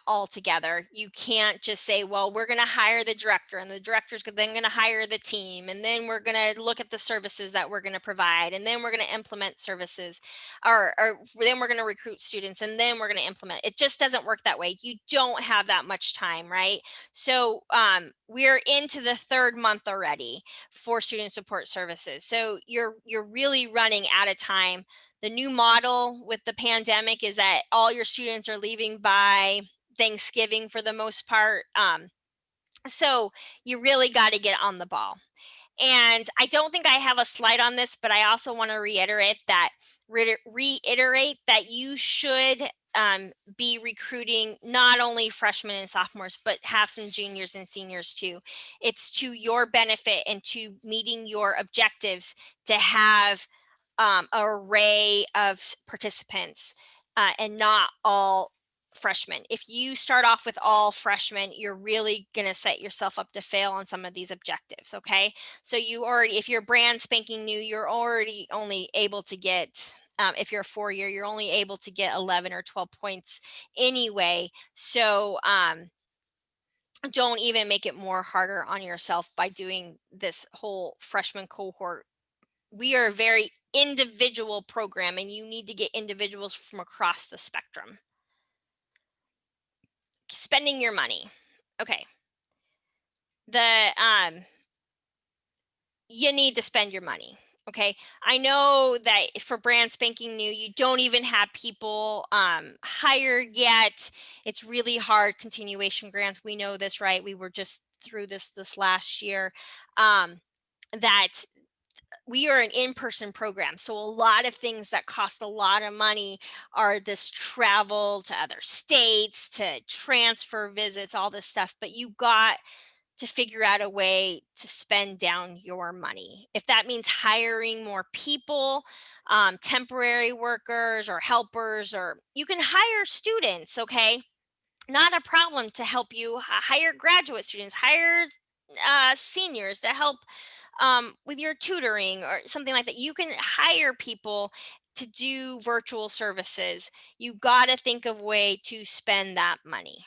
altogether. You can't just say, well, we're going to hire the director, and the director's then going to hire the team, and then we're going to look at the services that we're going to provide, and then we're going to implement services, or then we're going to recruit students, and then we're going to implement. It just doesn't work that way. You don't have that much time, right? So we're into the third month already for student support services. So you're really running out of time. The new model with the pandemic is that all your students are leaving by Thanksgiving for the most part. So you really got to get on the ball. And I don't think I have a slide on this, but I also want to reiterate that you should be recruiting not only freshmen and sophomores, but have some juniors and seniors too. It's to your benefit and to meeting your objectives to have an array of participants and not all freshmen. If you start off with all freshmen, you're really going to set yourself up to fail on some of these objectives. Okay. So if you're brand spanking new, you're already only able to get, if you're a 4-year, you're only able to get 11 or 12 points anyway. So don't even make it more harder on yourself by doing this whole freshman cohort. We are a very individual program, and you need to get individuals from across the spectrum. Spending your money. Okay. You need to spend your money. Okay. I know that for brand spanking new, you don't even have people hired yet. It's really hard. Continuation grants. We know this, right? We were just through this last year. That we are an in-person program. So a lot of things that cost a lot of money are this travel to other states, to transfer visits, all this stuff. But you got to figure out a way to spend down your money. If that means hiring more people, temporary workers or helpers, or you can hire students, okay? Not a problem to help you hire graduate students, hire seniors to help with your tutoring or something like that. You can hire people to do virtual services. You got to think of a way to spend that money.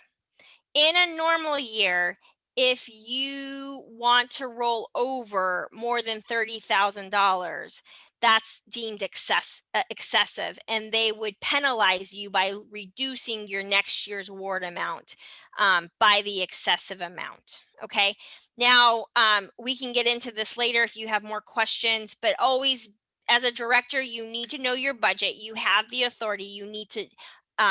In a normal year, if you want to roll over more than $30,000, that's deemed excessive, and they would penalize you by reducing your next year's award amount by the excessive amount. Okay. Now, we can get into this later if you have more questions, but always, as a director, you need to know your budget. You have the authority. You need to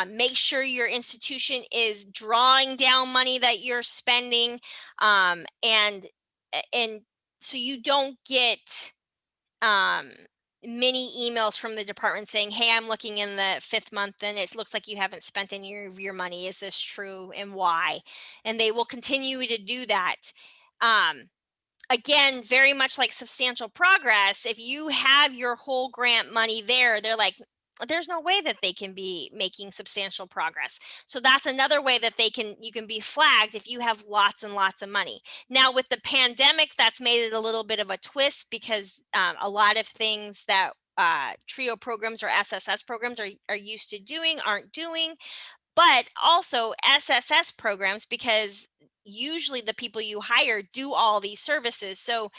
make sure your institution is drawing down money that you're spending, and so you don't get many emails from the department saying, hey, I'm looking in the 5th month and it looks like you haven't spent any of your money. Is this true, and why? And they will continue to do that. Again, very much like substantial progress, if you have your whole grant money there, they're like, there's no way that they can be making substantial progress. So that's another way that you can be flagged if you have lots and lots of money. Now with the pandemic, that's made it a little bit of a twist, because a lot of things that TRIO programs or SSS programs are used to doing aren't doing, but also SSS programs, because usually the people you hire do all these services. So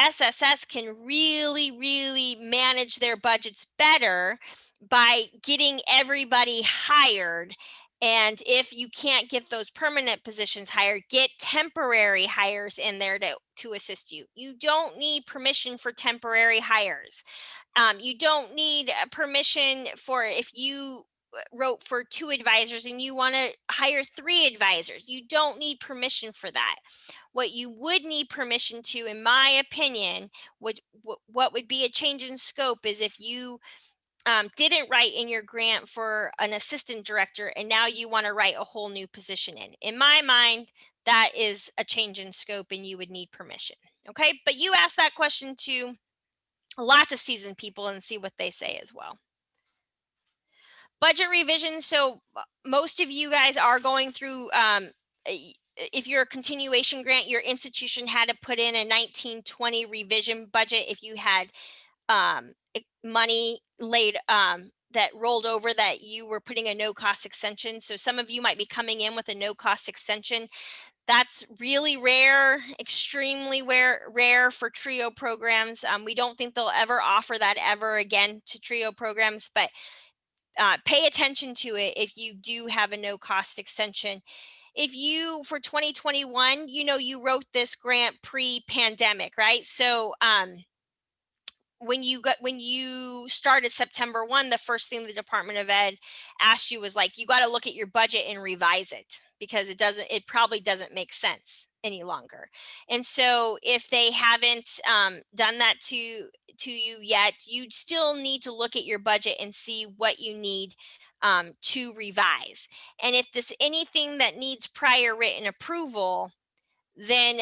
SSS can really manage their budgets better by getting everybody hired. And if you can't get those permanent positions hired, get temporary hires in there to assist you. You don't need permission for temporary hires. You don't need permission for if you wrote for 2 advisors and you want to hire 3 advisors. You don't need permission for that. What you would need permission to, in my opinion, what would be a change in scope is if you didn't write in your grant for an assistant director and now you want to write a whole new position in. In my mind, that is a change in scope and you would need permission. Okay, but you ask that question to lots of seasoned people and see what they say as well. Budget revision. So most of you guys are going through, if you're a continuation grant, your institution had to put in a 1920 revision budget if you had money laid that that rolled over that you were putting a no cost extension. So some of you might be coming in with a no cost extension. That's really rare, extremely rare for TRIO programs. We don't think they'll ever offer that ever again to TRIO programs, but pay attention to it if you do have a no cost extension. If you, for 2021, you wrote this grant pre-pandemic, right? So when you started September 1, the first thing the Department of Ed asked you was like, you got to look at your budget and revise it, because it probably doesn't make sense any longer. And so if they haven't done that to you yet, you still need to look at your budget and see what you need to revise. And if there's anything that needs prior written approval, then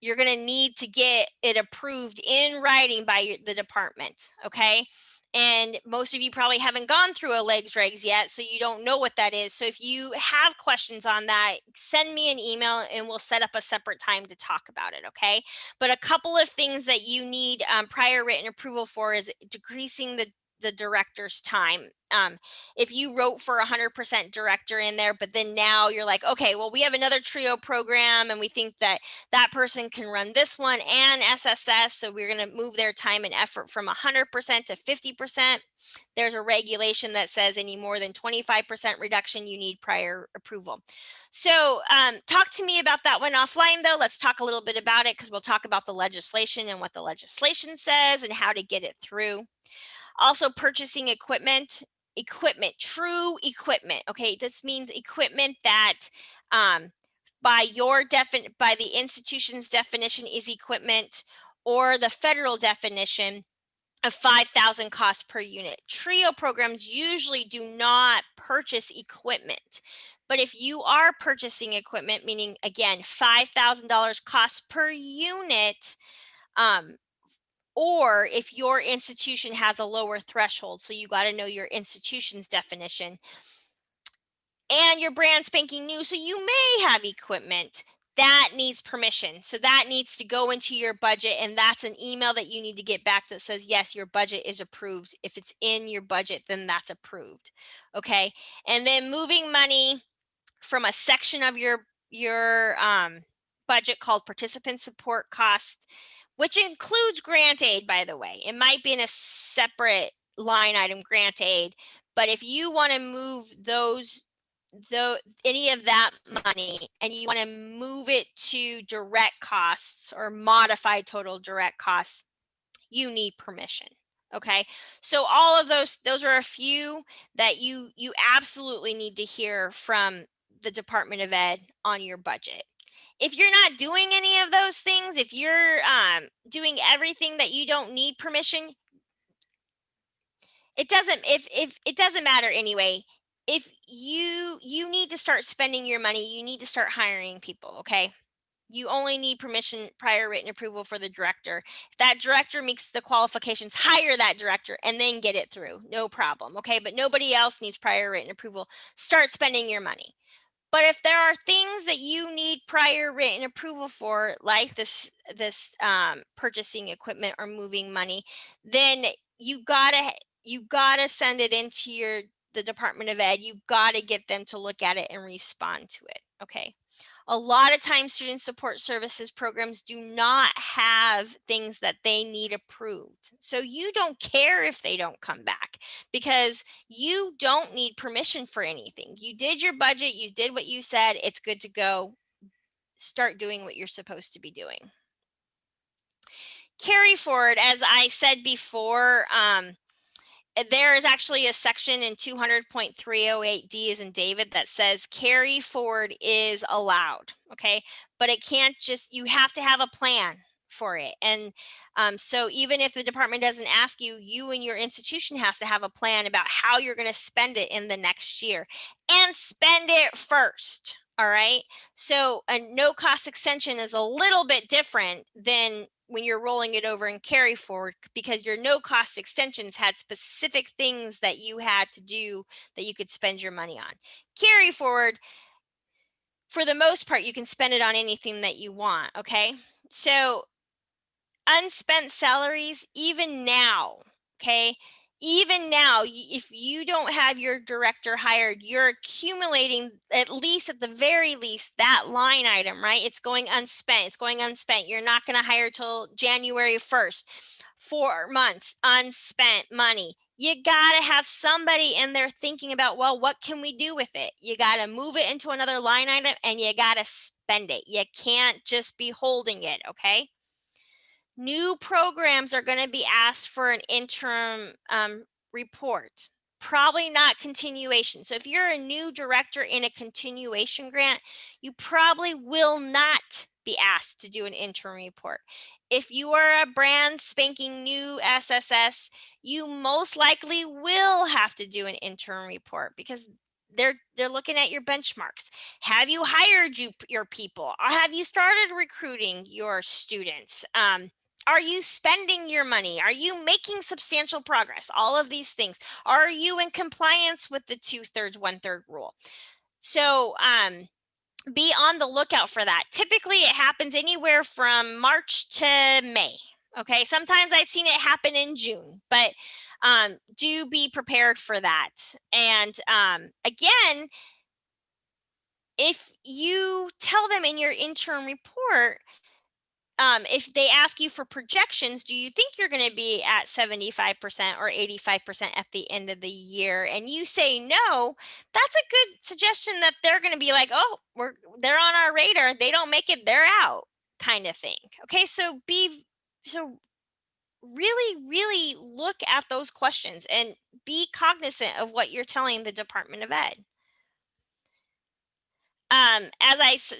you're going to need to get it approved in writing by the department, okay? And most of you probably haven't gone through a legs regs yet, so you don't know what that is. So if you have questions on that, send me an email and we'll set up a separate time to talk about it, okay? But a couple of things that you need prior written approval for is decreasing the director's time. If you wrote for 100% director in there, but then now you're like, okay, well, we have another TRIO program and we think that that person can run this one and SSS, so we're going to move their time and effort from 100% to 50%. There's a regulation that says any more than 25% reduction, you need prior approval. So talk to me about that one offline, though. Let's talk a little bit about it, because we'll talk about the legislation and what the legislation says and how to get it through. Also, purchasing equipment, true equipment. Okay, this means equipment that by the institution's definition is equipment, or the federal definition of 5,000 cost per unit. TRIO programs usually do not purchase equipment. But if you are purchasing equipment, meaning again, $5,000 cost per unit, or if your institution has a lower threshold, so you got to know your institution's definition, and you're brand spanking new, so you may have equipment that needs permission. So that needs to go into your budget, and that's an email that you need to get back that says, yes, your budget is approved. If it's in your budget, then that's approved. Okay. And then moving money from a section of your budget called participant support costs, which includes grant aid, by the way. It might be in a separate line item, grant aid, but if you want to move any of that money and you want to move it to direct costs or modified total direct costs, you need permission. Okay, so all of those are a few that you absolutely need to hear from the Department of Ed on your budget. If you're not doing any of those things, if you're doing everything that you don't need permission, it doesn't matter anyway. If you need to start spending your money, you need to start hiring people, okay? You only need permission, prior written approval for the director. If that director meets the qualifications, hire that director and then get it through, no problem, okay? But nobody else needs prior written approval. Start spending your money. But if there are things that you need prior written approval for, like this purchasing equipment or moving money, then you gotta send it into the Department of Ed. You gotta get them to look at it and respond to it. Okay. A lot of times student support services programs do not have things that they need approved. So you don't care if they don't come back, because you don't need permission for anything. You did your budget, you did what you said, it's good to go. Start doing what you're supposed to be doing. Carry forward, as I said before, there is actually a section in 200.308D as in David that says carry forward is allowed, okay? But it can't you have to have a plan for it. And so even if the department doesn't ask you, you and your institution has to have a plan about how you're going to spend it in the next year, and spend it first. All right. So a no cost extension is a little bit different than when you're rolling it over and carry forward, because your no cost extensions had specific things that you had to do that you could spend your money on. Carry forward, for the most part, you can spend it on anything that you want. Okay. So unspent salaries, even now, okay, even now, if you don't have your director hired, you're accumulating, at least at the very least, that line item, right? It's going unspent. It's going unspent. You're not going to hire till January 1st. 4 months unspent money. You got to have somebody in there thinking about, well, what can we do with it? You got to move it into another line item and you got to spend it. You can't just be holding it, okay? New programs are going to be asked for an interim report, probably not continuation. So if you're a new director in a continuation grant, you probably will not be asked to do an interim report. If you are a brand spanking new SSS, you most likely will have to do an interim report because they're looking at your benchmarks. Have you hired your people? Have you started recruiting your students? Are you spending your money? Are you making substantial progress? All of these things. Are you in compliance with the 2/3, 1/3 rule? So be on the lookout for that. Typically, it happens anywhere from March to May. Okay, sometimes I've seen it happen in June, but do be prepared for that. And again, if you tell them in your interim report, if they ask you for projections, do you think you're going to be at 75% or 85% at the end of the year? And you say no, that's a good suggestion that they're going to be like, oh, they're on our radar. They don't make it, they're out, kind of thing. Okay, so really look at those questions and be cognizant of what you're telling the Department of Ed.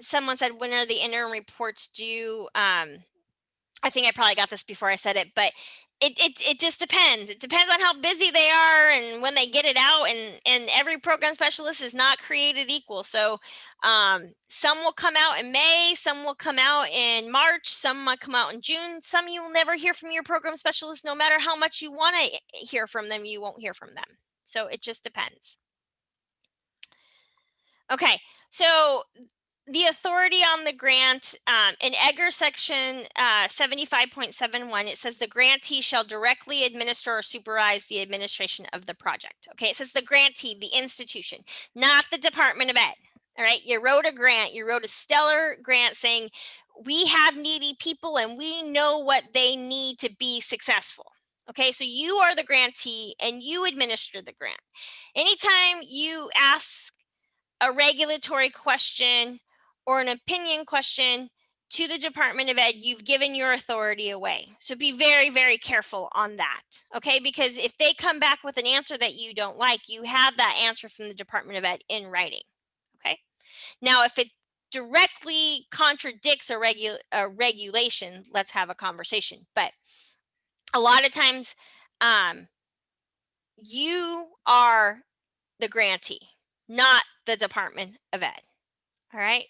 Someone said, when are the interim reports due? I think I probably got this before I said it, but it just depends. It depends on how busy they are and when they get it out, and every program specialist is not created equal. So some will come out in May, some will come out in March, some might come out in June. Some you will never hear from your program specialist. No matter how much you want to hear from them, you won't hear from them. So it just depends. Okay, so the authority on the grant, in EGR section 75.71, it says the grantee shall directly administer or supervise the administration of the project. Okay, it says the grantee, the institution, not the Department of Ed. All right, you wrote a grant, you wrote a stellar grant saying, we have needy people and we know what they need to be successful. Okay, so you are the grantee and you administer the grant. Anytime you ask a regulatory question or an opinion question to the Department of Ed, you've given your authority away. So be very, very careful on that, okay? Because if they come back with an answer that you don't like, you have that answer from the Department of Ed in writing, okay? Now, if it directly contradicts a regulation, let's have a conversation. But a lot of times, you are the grantee, not the Department of Ed, all right?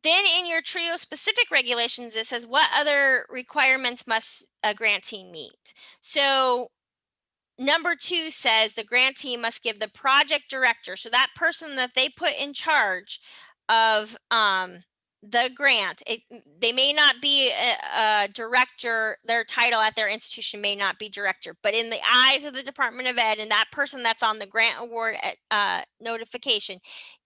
Then in your TRIO specific regulations, it says what other requirements must a grantee meet. So number 2 says the grantee must give the project director, so that person that they put in charge of the grant, they may not be a director, their title at their institution may not be director, but in the eyes of the Department of Ed and that person that's on the grant award notification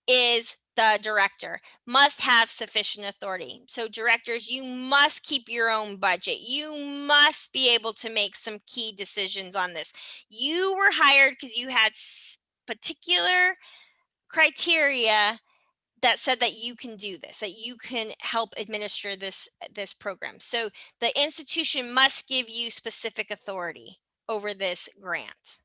is the director, must have sufficient authority. So directors, you must keep your own budget. You must be able to make some key decisions on this. You were hired because you had particular criteria that said that you can do this, that you can help administer this program. So the institution must give you specific authority over this grant.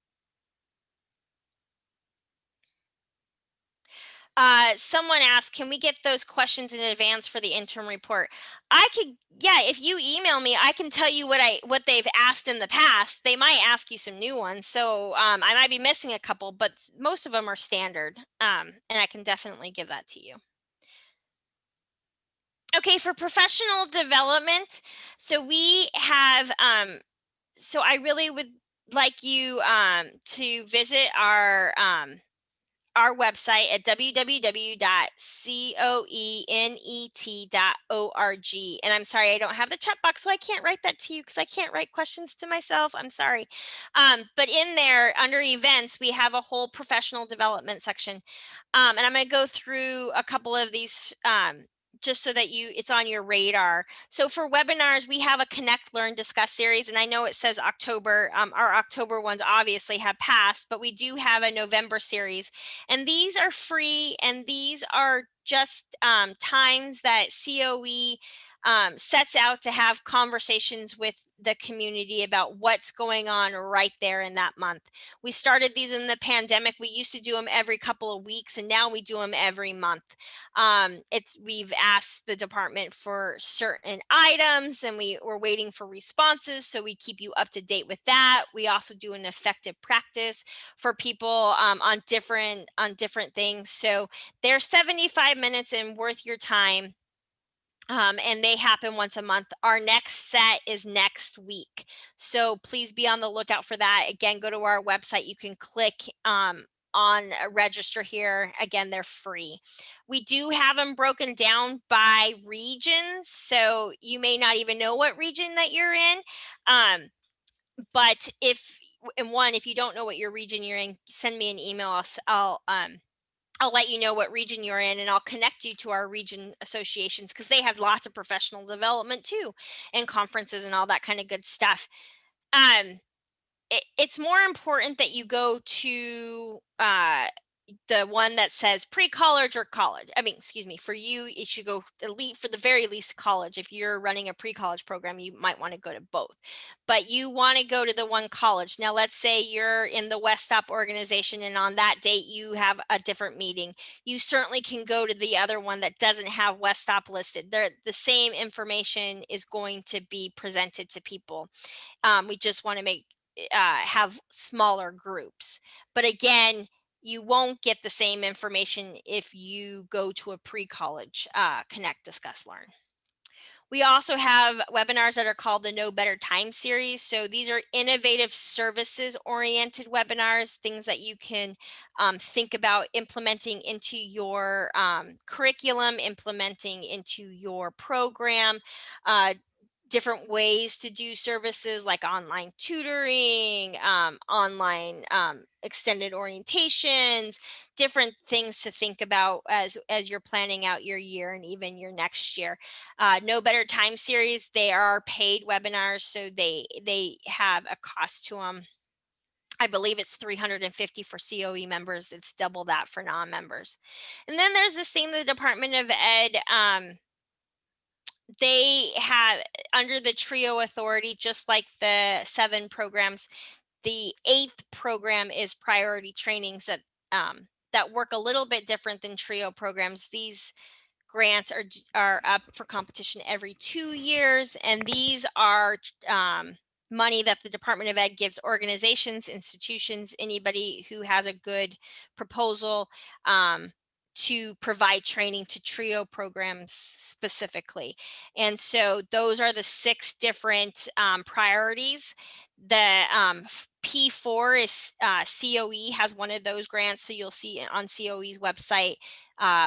Someone asked, can we get those questions in advance for the interim report? I could, yeah, if you email me, I can tell you what they've asked in the past. They might ask you some new ones. So I might be missing a couple, but most of them are standard. And I can definitely give that to you. Okay, for professional development, so we have, so I really would like you to visit our our website at www.coenet.org. And I'm sorry, I don't have the chat box, so I can't write that to you because I can't write questions to myself. I'm sorry. But in there, under events, we have a whole professional development section. And I'm going to go through a couple of these just so that it's on your radar. So for webinars, we have a Connect, Learn, Discuss series, and I know it says October. Our October ones obviously have passed, but we do have a November series, and these are free, and these are just times that COE sets out to have conversations with the community about what's going on right there in that month. We started these in the pandemic. We used to do them every couple of weeks, and now we do them every month. We've asked the department for certain items, and we're waiting for responses, so we keep you up to date with that. We also do an effective practice for people on different things. So they're 75 minutes and worth your time. And they happen once a month. Our next set is next week. So please be on the lookout for that. Again, go to our website. You can click on register here. Again, they're free. We do have them broken down by regions. So you may not even know what region that you're in. But if you don't know what your region you're in, send me an email. I'll let you know what region you're in, and I'll connect you to our region associations because they have lots of professional development too, and conferences and all that kind of good stuff. It's more important that you go to the one that says pre-college or college. I mean, excuse me, for you, it should go elite for the very least college. If you're running a pre-college program, you might want to go to both, but you want to go to the one college. Now, let's say you're in the West Stop organization and on that date you have a different meeting. You certainly can go to the other one that doesn't have West Stop listed. The same information is going to be presented to people. We just want to have smaller groups. But again, you won't get the same information if you go to a pre-college Connect, Discuss, Learn. We also have webinars that are called the Know Better Time series. So these are innovative services oriented webinars, things that you can think about implementing into your curriculum, implementing into your program, different ways to do services like online tutoring, online extended orientations, different things to think about as you're planning out your year and even your next year. Know Better Time series, they are paid webinars, so they have a cost to them. I believe it's $350 for COE members. It's double that for non-members. And then there's this thing, the Department of Ed, they have under the TRIO authority, just like the 7 programs, the 8th program is priority trainings that work a little bit different than TRIO programs. These grants are up for competition every 2 years, and these are money that the Department of Ed gives organizations, institutions, anybody who has a good proposal to provide training to TRIO programs specifically. And so those are the 6 different priorities. The P4 is COE has one of those grants. So you'll see on COE's website,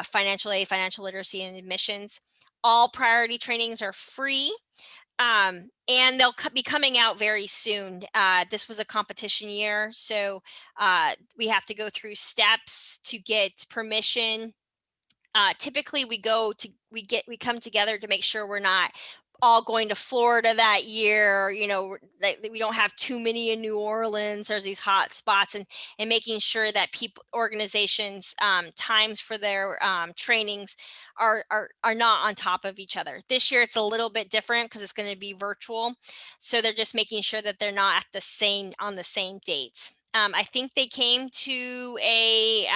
financial aid, financial literacy, and admissions. All priority trainings are free. And they'll be coming out very soon. This was a competition year, so we have to go through steps to get permission. Typically we come together to make sure we're not all going to Florida that year, that we don't have too many in New Orleans. There's these hot spots, and making sure that organizations times for their trainings are not on top of each other. This year it's a little bit different because it's going to be virtual, so they're just making sure that they're not on the same dates. I think they came to a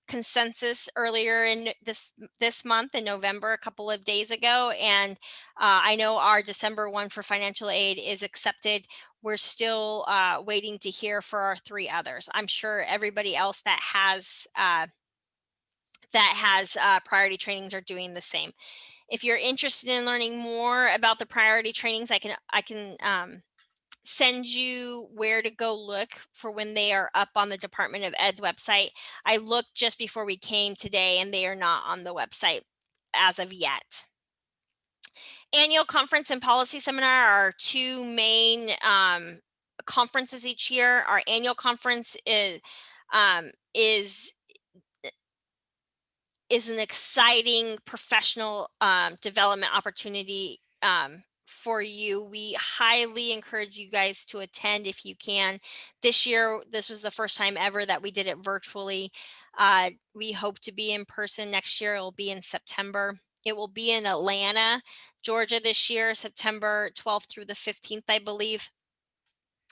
consensus earlier in this month in November, a couple of days ago, and I know our December one for financial aid is accepted. We're still waiting to hear for our 3 others. I'm sure everybody else that has priority trainings are doing the same. If you're interested in learning more about the priority trainings, I can send you where to go look for when they are up on the Department of Ed's website. I looked just before we came today and they are not on the website as of yet. Annual conference and policy seminar are two main conferences each year. Our annual conference is an exciting professional development opportunity for you. We highly encourage you guys to attend if you can. This year, this was the first time ever that we did it virtually. We hope to be in person next year. It will be in September. It will be in Atlanta, Georgia this year, September 12th through the 15th, I believe.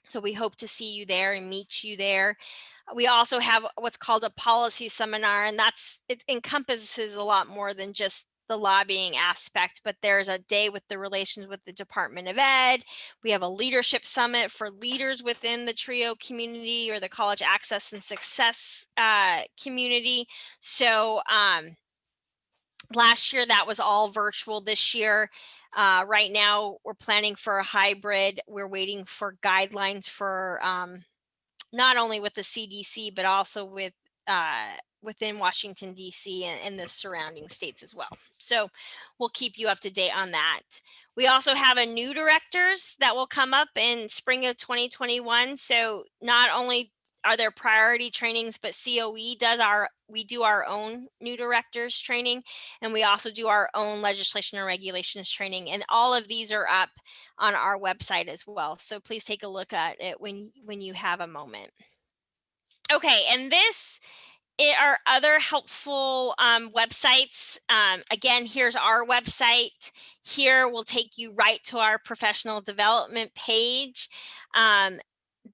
So we hope to see you there and meet you there. We also have what's called a policy seminar, and it encompasses a lot more than just the lobbying aspect, but there's a day with the relations with the Department of Ed. We have a leadership summit for leaders within the TRIO community or the College Access and Success community. So last year that was all virtual. This year, right now we're planning for a hybrid. We're waiting for guidelines for not only with the CDC, but also with within Washington, D.C. and the surrounding states as well. So we'll keep you up to date on that. We also have a new directors that will come up in spring of 2021. So not only are there priority trainings, but COE we do our own new directors training, and we also do our own legislation and regulations training. And all of these are up on our website as well. So please take a look at it when you have a moment. Okay, and this are other helpful websites. Again, here's our website. Here will take you right to our professional development page.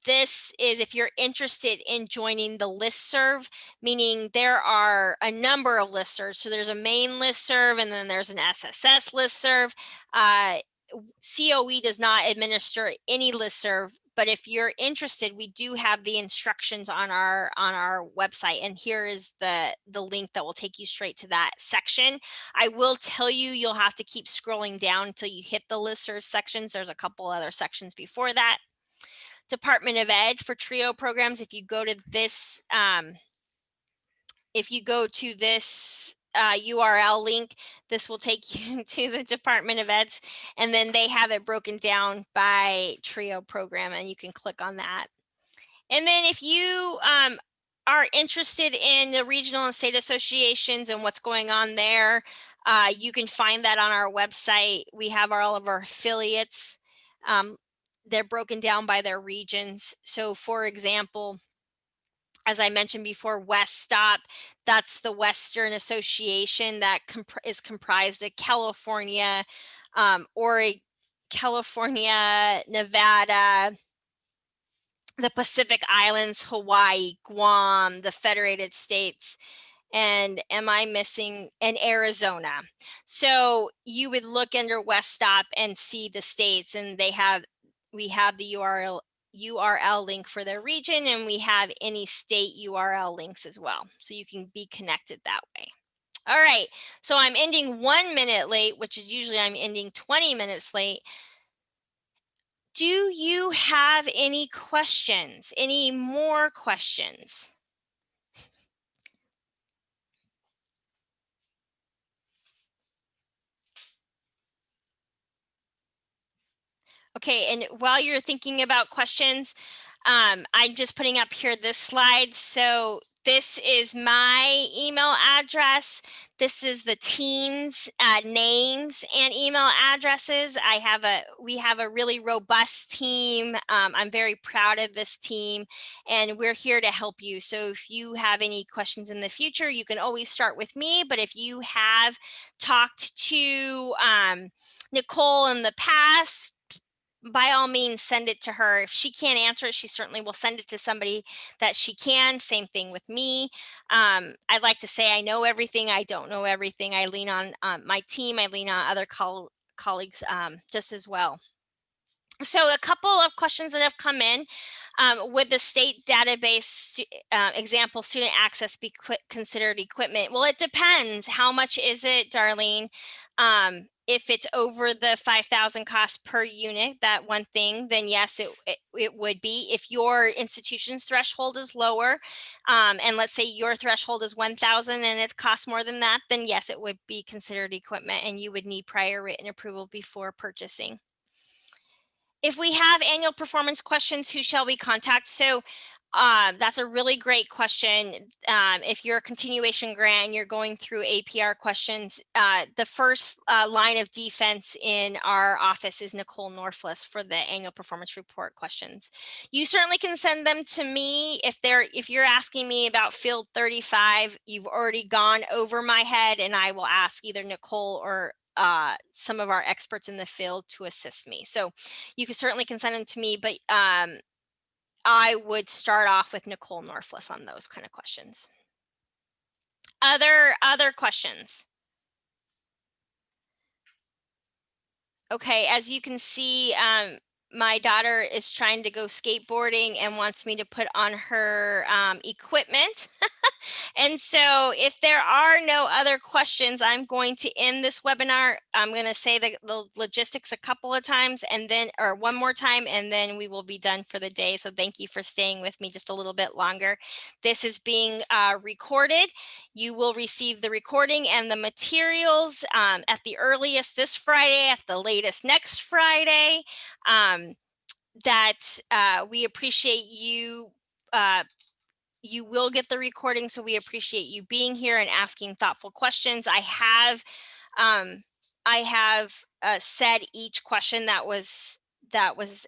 This is if you're interested in joining the listserv, meaning there are a number of listservs. So there's a main listserv, and then there's an SSS listserv. COE does not administer any listserv, but if you're interested, we do have the instructions on our website, and here is the link that will take you straight to that section. I will tell you, you'll have to keep scrolling down until you hit the listserv sections. There's a couple other sections before that. Department of Ed for TRIO programs. If you go to this, URL link, this will take you to the Department of Ed's, and then they have it broken down by TRIO program, and you can click on that. And then if you are interested in the regional and state associations and what's going on there, you can find that on our website. We have all of our affiliates. They're broken down by their regions. So for example, as I mentioned before, WestStop, that's the Western Association that is comprised of California, Oregon, California, Nevada, the Pacific Islands, Hawaii, Guam, the Federated States, and am I missing, and Arizona. So you would look under WestStop and see the states, and we have the URL link for their region, and we have any state URL links as well. So you can be connected that way. All right, so I'm ending 1 minute late, which is usually I'm ending 20 minutes late. Do you have any questions? Any more questions? Okay, and while you're thinking about questions, I'm just putting up here this slide. So this is my email address. This is the team's names and email addresses. We have a really robust team. I'm very proud of this team, and we're here to help you. So if you have any questions in the future, you can always start with me. But if you have talked to Nicole in the past, by all means, send it to her. If she can't answer it, she certainly will send it to somebody that she can. Same thing with me. I'd like to say I know everything. I don't know everything. I lean on my team. I lean on other colleagues just as well. So a couple of questions that have come in. Would the state database example student access be considered equipment? Well, it depends. How much is it, Darlene? if it's over the 5,000 costs per unit, that one thing, then yes, it would be. If your institution's threshold is lower, and let's say your threshold is 1,000 and it costs more than that, then yes, it would be considered equipment and you would need prior written approval before purchasing. If we have annual performance questions, who shall we contact? So that's a really great question. If you're a continuation grant and you're going through APR questions, the first line of defense in our office is Nicole Norflus for the annual performance report questions. You certainly can send them to me. If you're asking me about field 35, you've already gone over my head, and I will ask either Nicole or some of our experts in the field to assist me. So you certainly can send them to me, but I would start off with Nicole Norflus on those kind of questions. Other questions? Okay, as you can see, my daughter is trying to go skateboarding and wants me to put on her equipment. And so if there are no other questions, I'm going to end this webinar. I'm going to say the logistics a couple of times or one more time, and then we will be done for the day. So thank you for staying with me just a little bit longer. This is being recorded. You will receive the recording and the materials at the earliest this Friday, at the latest next Friday. We appreciate you. You will get the recording, so we appreciate you being here and asking thoughtful questions. I have said each question that was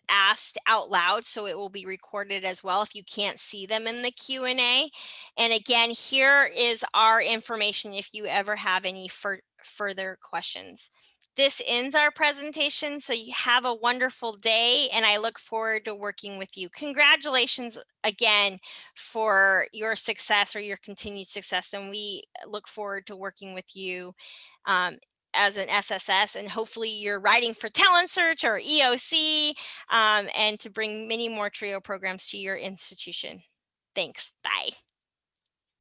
asked out loud, so it will be recorded as well if you can't see them in the Q&A. And again, here is our information if you ever have any further questions. This ends our presentation, so you have a wonderful day, and I look forward to working with you. Congratulations again for your success or your continued success, and we look forward to working with you as an SSS, and hopefully you're writing for Talent Search or EOC, and to bring many more TRIO programs to your institution. Thanks. Bye.